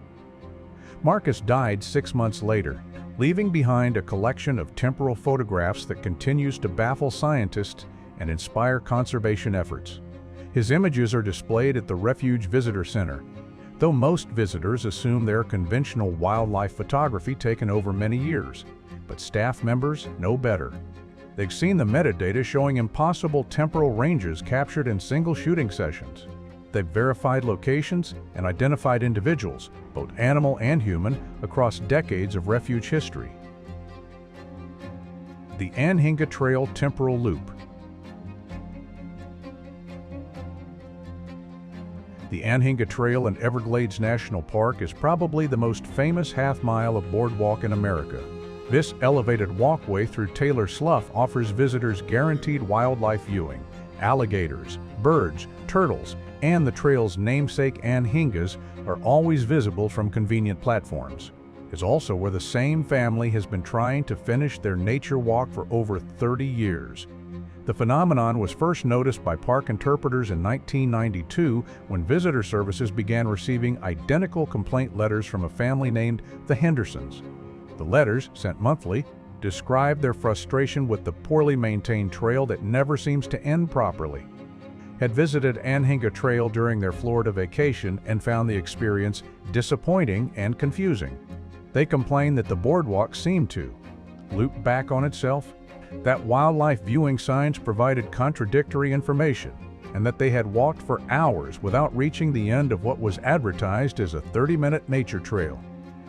Marcus died 6 months later, leaving behind a collection of temporal photographs that continues to baffle scientists and inspire conservation efforts. His images are displayed at the Refuge Visitor Center, though most visitors assume they're conventional wildlife photography taken over many years. But staff members know better. They've seen the metadata showing impossible temporal ranges captured in single shooting sessions. They've verified locations and identified individuals, both animal and human, across decades of refuge history. The Anhinga Trail Temporal Loop. The Anhinga Trail in Everglades National Park is probably the most famous half-mile of boardwalk in America. This elevated walkway through Taylor Slough offers visitors guaranteed wildlife viewing. Alligators, birds, turtles, and the trail's namesake Anhingas are always visible from convenient platforms. It's also where the same family has been trying to finish their nature walk for over 30 years. The phenomenon was first noticed by park interpreters in 1992 when visitor services began receiving identical complaint letters from a family named the Hendersons. The letters, sent monthly, described their frustration with the poorly maintained trail that never seems to end properly. Had visited Anhinga Trail during their Florida vacation and found the experience disappointing and confusing. They complained that the boardwalk seemed to loop back on itself, that wildlife viewing signs provided contradictory information, and that they had walked for hours without reaching the end of what was advertised as a 30-minute nature trail.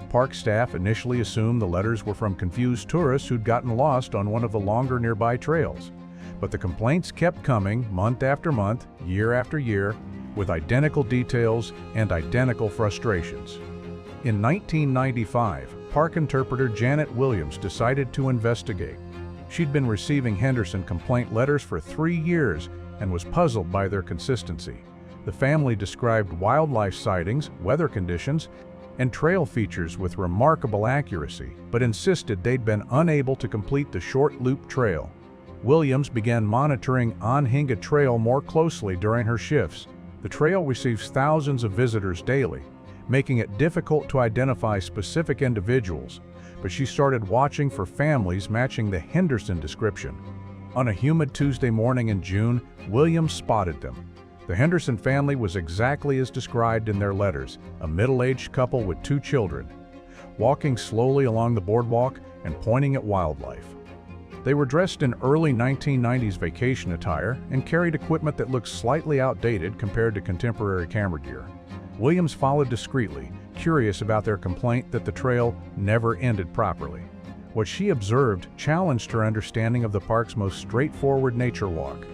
Park staff initially assumed the letters were from confused tourists who'd gotten lost on one of the longer nearby trails. But the complaints kept coming month after month, year after year, with identical details and identical frustrations. In 1995, park interpreter Janet Williams decided to investigate. She'd been receiving Henderson complaint letters for 3 years and was puzzled by their consistency. The family described wildlife sightings, weather conditions, and trail features with remarkable accuracy, but insisted they'd been unable to complete the short loop trail. Williams began monitoring Anhinga Trail more closely during her shifts. The trail receives thousands of visitors daily, making it difficult to identify specific individuals, but she started watching for families matching the Henderson description. On a humid Tuesday morning in June, Williams spotted them. The Henderson family was exactly as described in their letters, a middle-aged couple with 2 children, walking slowly along the boardwalk and pointing at wildlife. They were dressed in early 1990s vacation attire and carried equipment that looked slightly outdated compared to contemporary camera gear. Williams followed discreetly, curious about their complaint that the trail never ended properly. What she observed challenged her understanding of the park's most straightforward nature walk.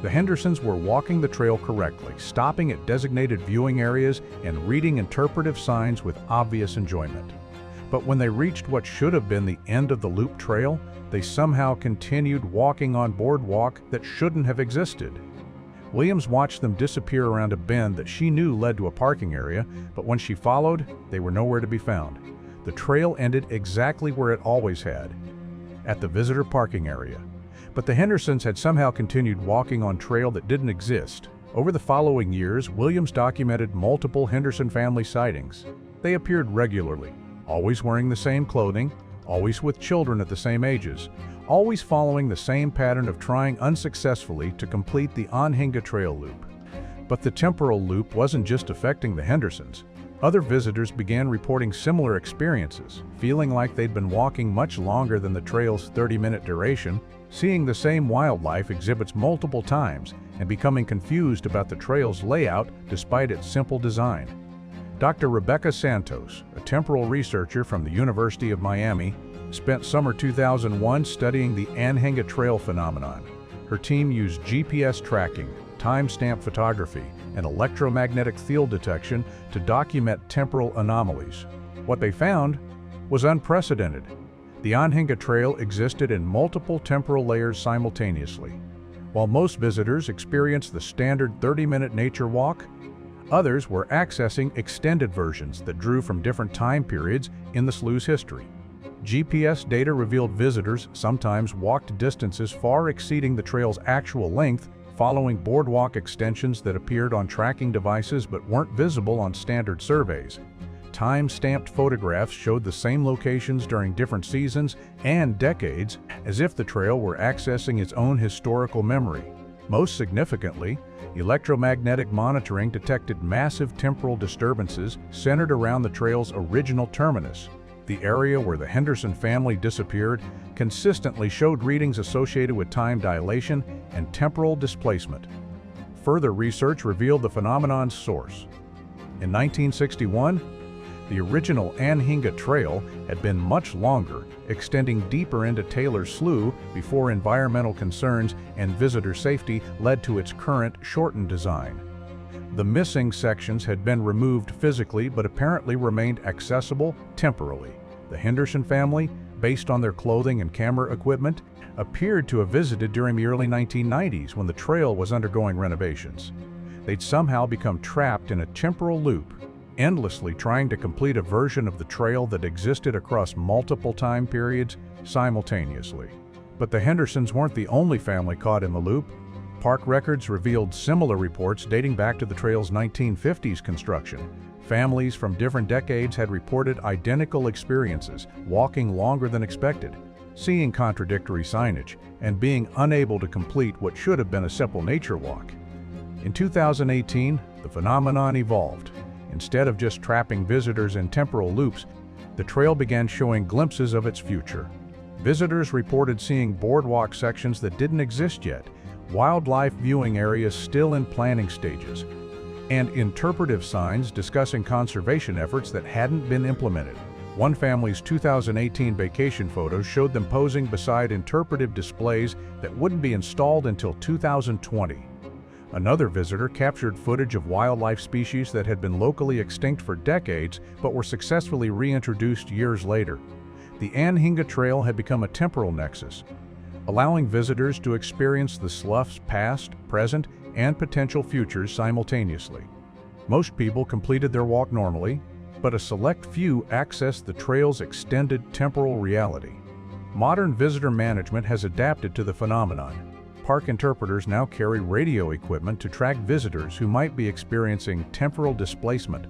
The Hendersons were walking the trail correctly, stopping at designated viewing areas and reading interpretive signs with obvious enjoyment. But when they reached what should have been the end of the loop trail, they somehow continued walking on boardwalk that shouldn't have existed. Williams watched them disappear around a bend that she knew led to a parking area, but when she followed, they were nowhere to be found. The trail ended exactly where it always had, at the visitor parking area. But the Hendersons had somehow continued walking on trail that didn't exist. Over the following years, Williams documented multiple Henderson family sightings. They appeared regularly, always wearing the same clothing, always with children at the same ages, always following the same pattern of trying unsuccessfully to complete the Anhinga Trail loop. But the temporal loop wasn't just affecting the Hendersons. Other visitors began reporting similar experiences, feeling like they'd been walking much longer than the trail's 30-minute duration, seeing the same wildlife exhibits multiple times, and becoming confused about the trail's layout despite its simple design. Dr. Rebecca Santos, a temporal researcher from the University of Miami, spent summer 2001 studying the Anhinga Trail phenomenon. Her team used GPS tracking, time-stamp photography, and electromagnetic field detection to document temporal anomalies. What they found was unprecedented. The Anhinga Trail existed in multiple temporal layers simultaneously. While most visitors experienced the standard 30-minute nature walk, others were accessing extended versions that drew from different time periods in the slough's history. GPS data revealed visitors sometimes walked distances far exceeding the trail's actual length, following boardwalk extensions that appeared on tracking devices but weren't visible on standard surveys. Time-stamped photographs showed the same locations during different seasons and decades, as if the trail were accessing its own historical memory. Most significantly, electromagnetic monitoring detected massive temporal disturbances centered around the trail's original terminus. The area where the Henderson family disappeared consistently showed readings associated with time dilation and temporal displacement. Further research revealed the phenomenon's source. In 1961, the original Anhinga Trail had been much longer, extending deeper into Taylor's Slough before environmental concerns and visitor safety led to its current shortened design. The missing sections had been removed physically but apparently remained accessible temporally. The Henderson family, based on their clothing and camera equipment, appeared to have visited during the early 1990s when the trail was undergoing renovations. They'd somehow become trapped in a temporal loop, endlessly trying to complete a version of the trail that existed across multiple time periods simultaneously. But the Hendersons weren't the only family caught in the loop. Park records revealed similar reports dating back to the trail's 1950s construction. Families from different decades had reported identical experiences, walking longer than expected, seeing contradictory signage, and being unable to complete what should have been a simple nature walk. In 2018, the phenomenon evolved. Instead of just trapping visitors in temporal loops, the trail began showing glimpses of its future. Visitors reported seeing boardwalk sections that didn't exist yet, wildlife viewing areas still in planning stages, and interpretive signs discussing conservation efforts that hadn't been implemented. One family's 2018 vacation photos showed them posing beside interpretive displays that wouldn't be installed until 2020. Another visitor captured footage of wildlife species that had been locally extinct for decades but were successfully reintroduced years later. The Anhinga Trail had become a temporal nexus, allowing visitors to experience the slough's past, present, and potential futures simultaneously. Most people completed their walk normally, but a select few accessed the trail's extended temporal reality. Modern visitor management has adapted to the phenomenon. Park interpreters now carry radio equipment to track visitors who might be experiencing temporal displacement,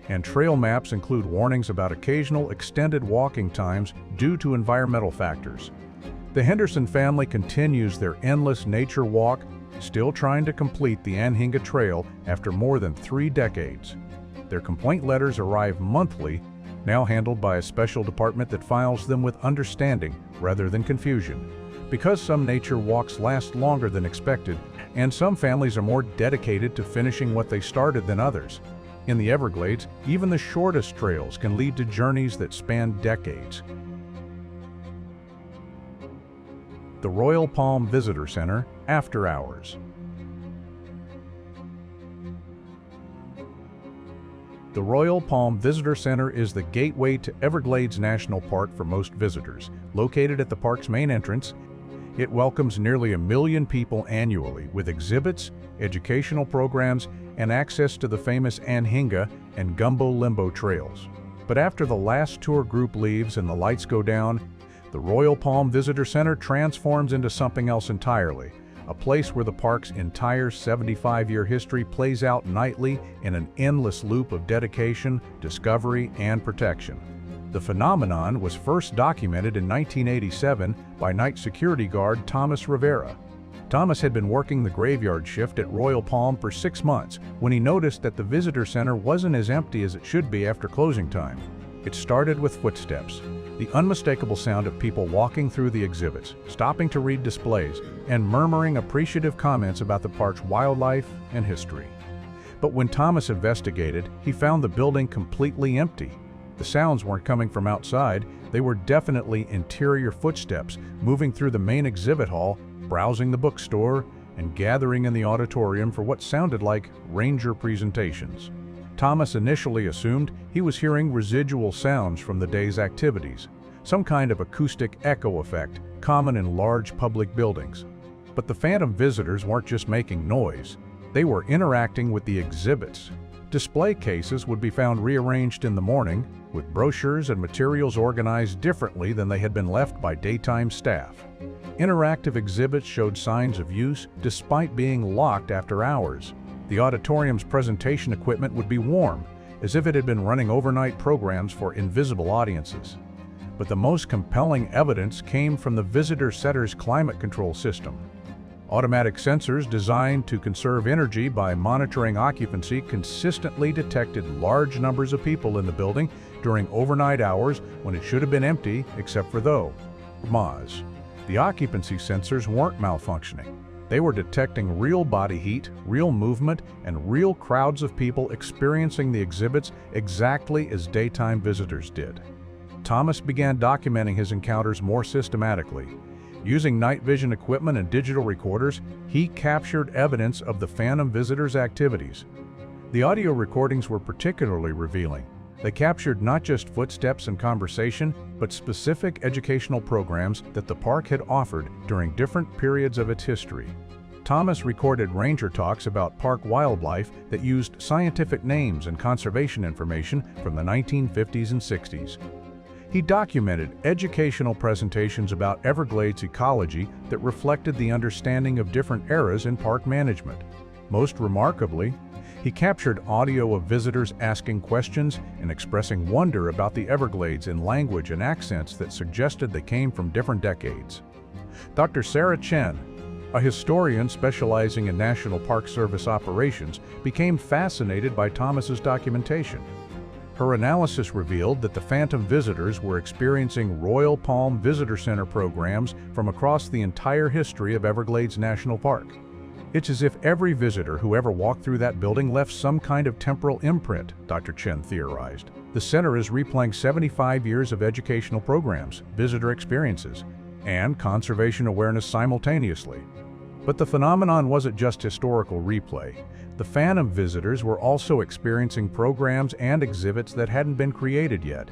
and trail maps include warnings about occasional extended walking times due to environmental factors. The Henderson family continues their endless nature walk, still trying to complete the Anhinga Trail after more than 3 decades. Their complaint letters arrive monthly, now handled by a special department that files them with understanding rather than confusion. Because some nature walks last longer than expected, and some families are more dedicated to finishing what they started than others. In the Everglades, even the shortest trails can lead to journeys that span decades. The Royal Palm Visitor Center, After Hours. The Royal Palm Visitor Center is the gateway to Everglades National Park for most visitors. Located at the park's main entrance, it welcomes nearly 1 million people annually with exhibits, educational programs, and access to the famous Anhinga and Gumbo Limbo trails. But after the last tour group leaves and the lights go down, the Royal Palm Visitor Center transforms into something else entirely, a place where the park's entire 75-year history plays out nightly in an endless loop of dedication, discovery, and protection. The phenomenon was first documented in 1987 by night security guard Thomas Rivera. Thomas had been working the graveyard shift at Royal Palm for 6 months when he noticed that the visitor center wasn't as empty as it should be after closing time. It started with footsteps, the unmistakable sound of people walking through the exhibits, stopping to read displays, and murmuring appreciative comments about the park's wildlife and history. But when Thomas investigated, he found the building completely empty. The sounds weren't coming from outside, they were definitely interior footsteps moving through the main exhibit hall, browsing the bookstore, and gathering in the auditorium for what sounded like ranger presentations. Thomas initially assumed he was hearing residual sounds from the day's activities, some kind of acoustic echo effect common in large public buildings. But the phantom visitors weren't just making noise, they were interacting with the exhibits. Display cases would be found rearranged in the morning, with brochures and materials organized differently than they had been left by daytime staff. Interactive exhibits showed signs of use despite being locked after hours. The auditorium's presentation equipment would be warm, as if it had been running overnight programs for invisible audiences. But the most compelling evidence came from the visitor center's climate control system. Automatic sensors designed to conserve energy by monitoring occupancy consistently detected large numbers of people in the building during overnight hours when it should have been empty except for those. The occupancy sensors weren't malfunctioning. They were detecting real body heat, real movement, and real crowds of people experiencing the exhibits exactly as daytime visitors did. Thomas began documenting his encounters more systematically. Using night vision equipment and digital recorders, he captured evidence of the phantom visitors' activities. The audio recordings were particularly revealing. They captured not just footsteps and conversation, but specific educational programs that the park had offered during different periods of its history. Thomas recorded ranger talks about park wildlife that used scientific names and conservation information from the 1950s and 60s. He documented educational presentations about Everglades ecology that reflected the understanding of different eras in park management. Most remarkably, he captured audio of visitors asking questions and expressing wonder about the Everglades in language and accents that suggested they came from different decades. Dr. Sarah Chen, a historian specializing in National Park Service operations, became fascinated by Thomas's documentation. Her analysis revealed that the phantom visitors were experiencing Royal Palm Visitor Center programs from across the entire history of Everglades National Park. It's as if every visitor who ever walked through that building left some kind of temporal imprint, Dr. Chen theorized. The center is replaying 75 years of educational programs, visitor experiences, and conservation awareness simultaneously. But the phenomenon wasn't just historical replay. The phantom visitors were also experiencing programs and exhibits that hadn't been created yet.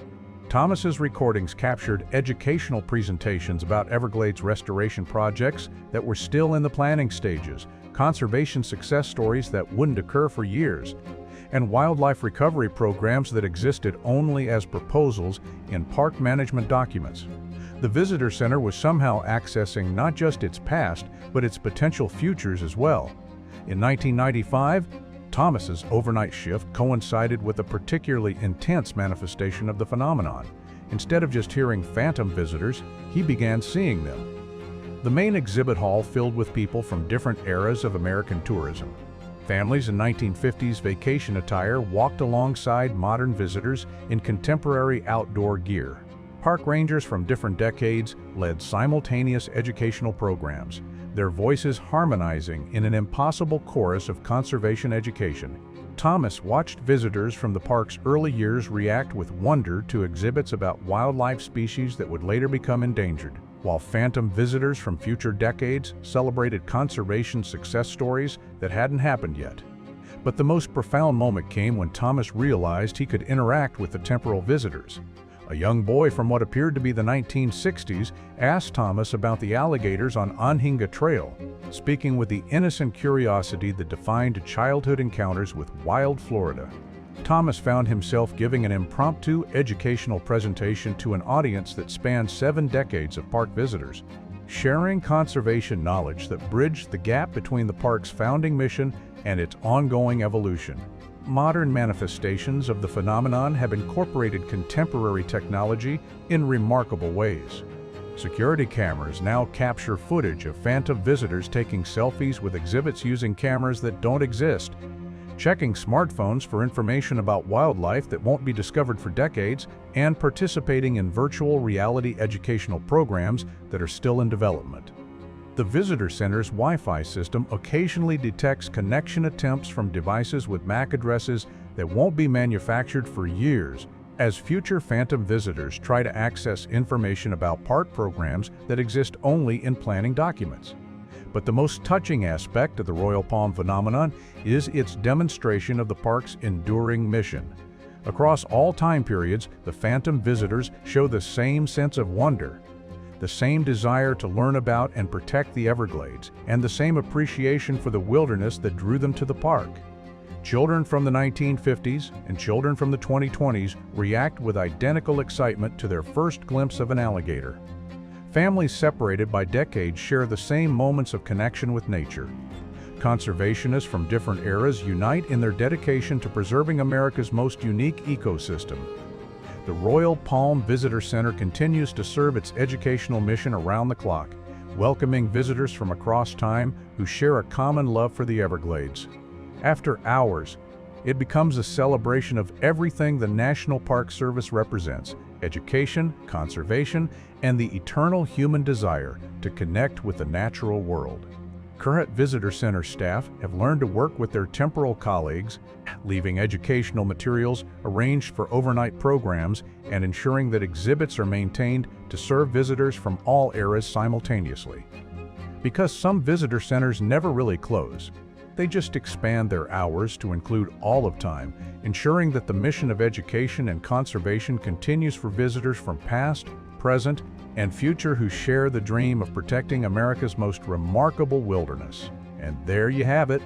Thomas's recordings captured educational presentations about Everglades restoration projects that were still in the planning stages, conservation success stories that wouldn't occur for years, and wildlife recovery programs that existed only as proposals in park management documents. The visitor center was somehow accessing not just its past, but its potential futures as well. In 1995, Thomas's overnight shift coincided with a particularly intense manifestation of the phenomenon. Instead of just hearing phantom visitors, he began seeing them. The main exhibit hall filled with people from different eras of American tourism. Families in 1950s vacation attire walked alongside modern visitors in contemporary outdoor gear. Park rangers from different decades led simultaneous educational programs, their voices harmonizing in an impossible chorus of conservation education. Thomas watched visitors from the park's early years react with wonder to exhibits about wildlife species that would later become endangered, while phantom visitors from future decades celebrated conservation success stories that hadn't happened yet. But the most profound moment came when Thomas realized he could interact with the temporal visitors. A young boy from what appeared to be the 1960s asked Thomas about the alligators on Anhinga Trail, speaking with the innocent curiosity that defined childhood encounters with wild Florida. Thomas found himself giving an impromptu educational presentation to an audience that spanned 7 decades of park visitors, sharing conservation knowledge that bridged the gap between the park's founding mission and its ongoing evolution. Modern manifestations of the phenomenon have incorporated contemporary technology in remarkable ways. Security cameras now capture footage of phantom visitors taking selfies with exhibits using cameras that don't exist, checking smartphones for information about wildlife that won't be discovered for decades, and participating in virtual reality educational programs that are still in development. The visitor center's Wi-Fi system occasionally detects connection attempts from devices with MAC addresses that won't be manufactured for years, as future phantom visitors try to access information about park programs that exist only in planning documents. But the most touching aspect of the Royal Palm phenomenon is its demonstration of the park's enduring mission. Across all time periods, the phantom visitors show the same sense of wonder, the same desire to learn about and protect the Everglades, and the same appreciation for the wilderness that drew them to the park. Children from the 1950s and children from the 2020s react with identical excitement to their first glimpse of an alligator. Families separated by decades share the same moments of connection with nature. Conservationists from different eras unite in their dedication to preserving America's most unique ecosystem. The Royal Palm Visitor Center continues to serve its educational mission around the clock, welcoming visitors from across time who share a common love for the Everglades. After hours, it becomes a celebration of everything the National Park Service represents: education, conservation, and the eternal human desire to connect with the natural world. Current visitor center staff have learned to work with their temporal colleagues, leaving educational materials arranged for overnight programs and ensuring that exhibits are maintained to serve visitors from all eras simultaneously. Because some visitor centers never really close, they just expand their hours to include all of time, ensuring that the mission of education and conservation continues for visitors from past, present, and future who share the dream of protecting America's most remarkable wilderness. And there you have it,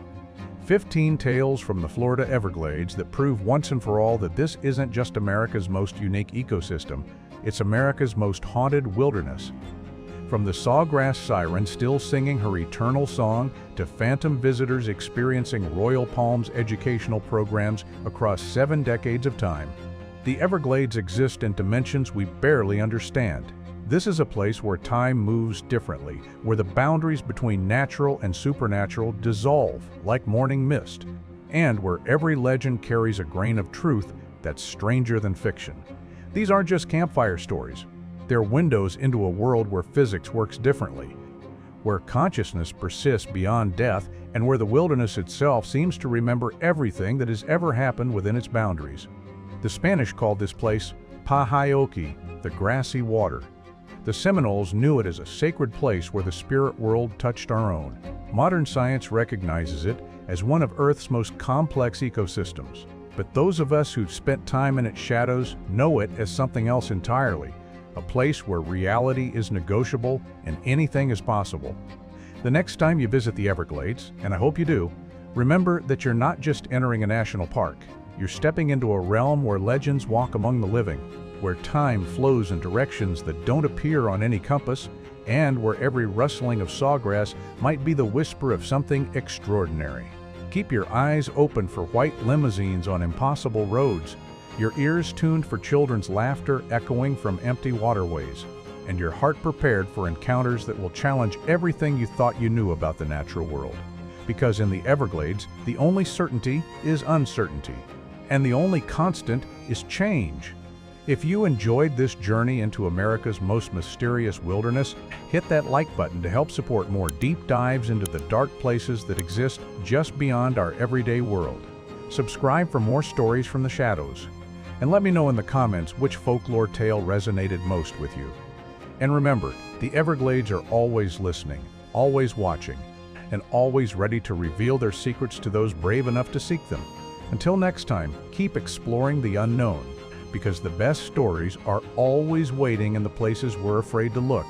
15 tales from the Florida Everglades that prove once and for all that this isn't just America's most unique ecosystem, it's America's most haunted wilderness. From the Sawgrass Siren still singing her eternal song to phantom visitors experiencing Royal Palm's educational programs across 7 decades of time, the Everglades exist in dimensions we barely understand. This is a place where time moves differently, where the boundaries between natural and supernatural dissolve like morning mist, and where every legend carries a grain of truth that's stranger than fiction. These aren't just campfire stories. They're windows into a world where physics works differently, where consciousness persists beyond death, and where the wilderness itself seems to remember everything that has ever happened within its boundaries. The Spanish called this place Pahayoki, the grassy water. The Seminoles knew it as a sacred place where the spirit world touched our own. Modern science recognizes it as one of Earth's most complex ecosystems. But those of us who've spent time in its shadows know it as something else entirely, a place where reality is negotiable and anything is possible. The next time you visit the Everglades, and I hope you do, remember that you're not just entering a national park. You're stepping into a realm where legends walk among the living, where time flows in directions that don't appear on any compass, and where every rustling of sawgrass might be the whisper of something extraordinary. Keep your eyes open for white limousines on impossible roads, your ears tuned for children's laughter echoing from empty waterways, and your heart prepared for encounters that will challenge everything you thought you knew about the natural world. Because in the Everglades, the only certainty is uncertainty, and the only constant is change. If you enjoyed this journey into America's most mysterious wilderness, hit that like button to help support more deep dives into the dark places that exist just beyond our everyday world. Subscribe for more stories from the shadows, and let me know in the comments which folklore tale resonated most with you. And remember, the Everglades are always listening, always watching, and always ready to reveal their secrets to those brave enough to seek them. Until next time, keep exploring the unknown, because the best stories are always waiting in the places we're afraid to look.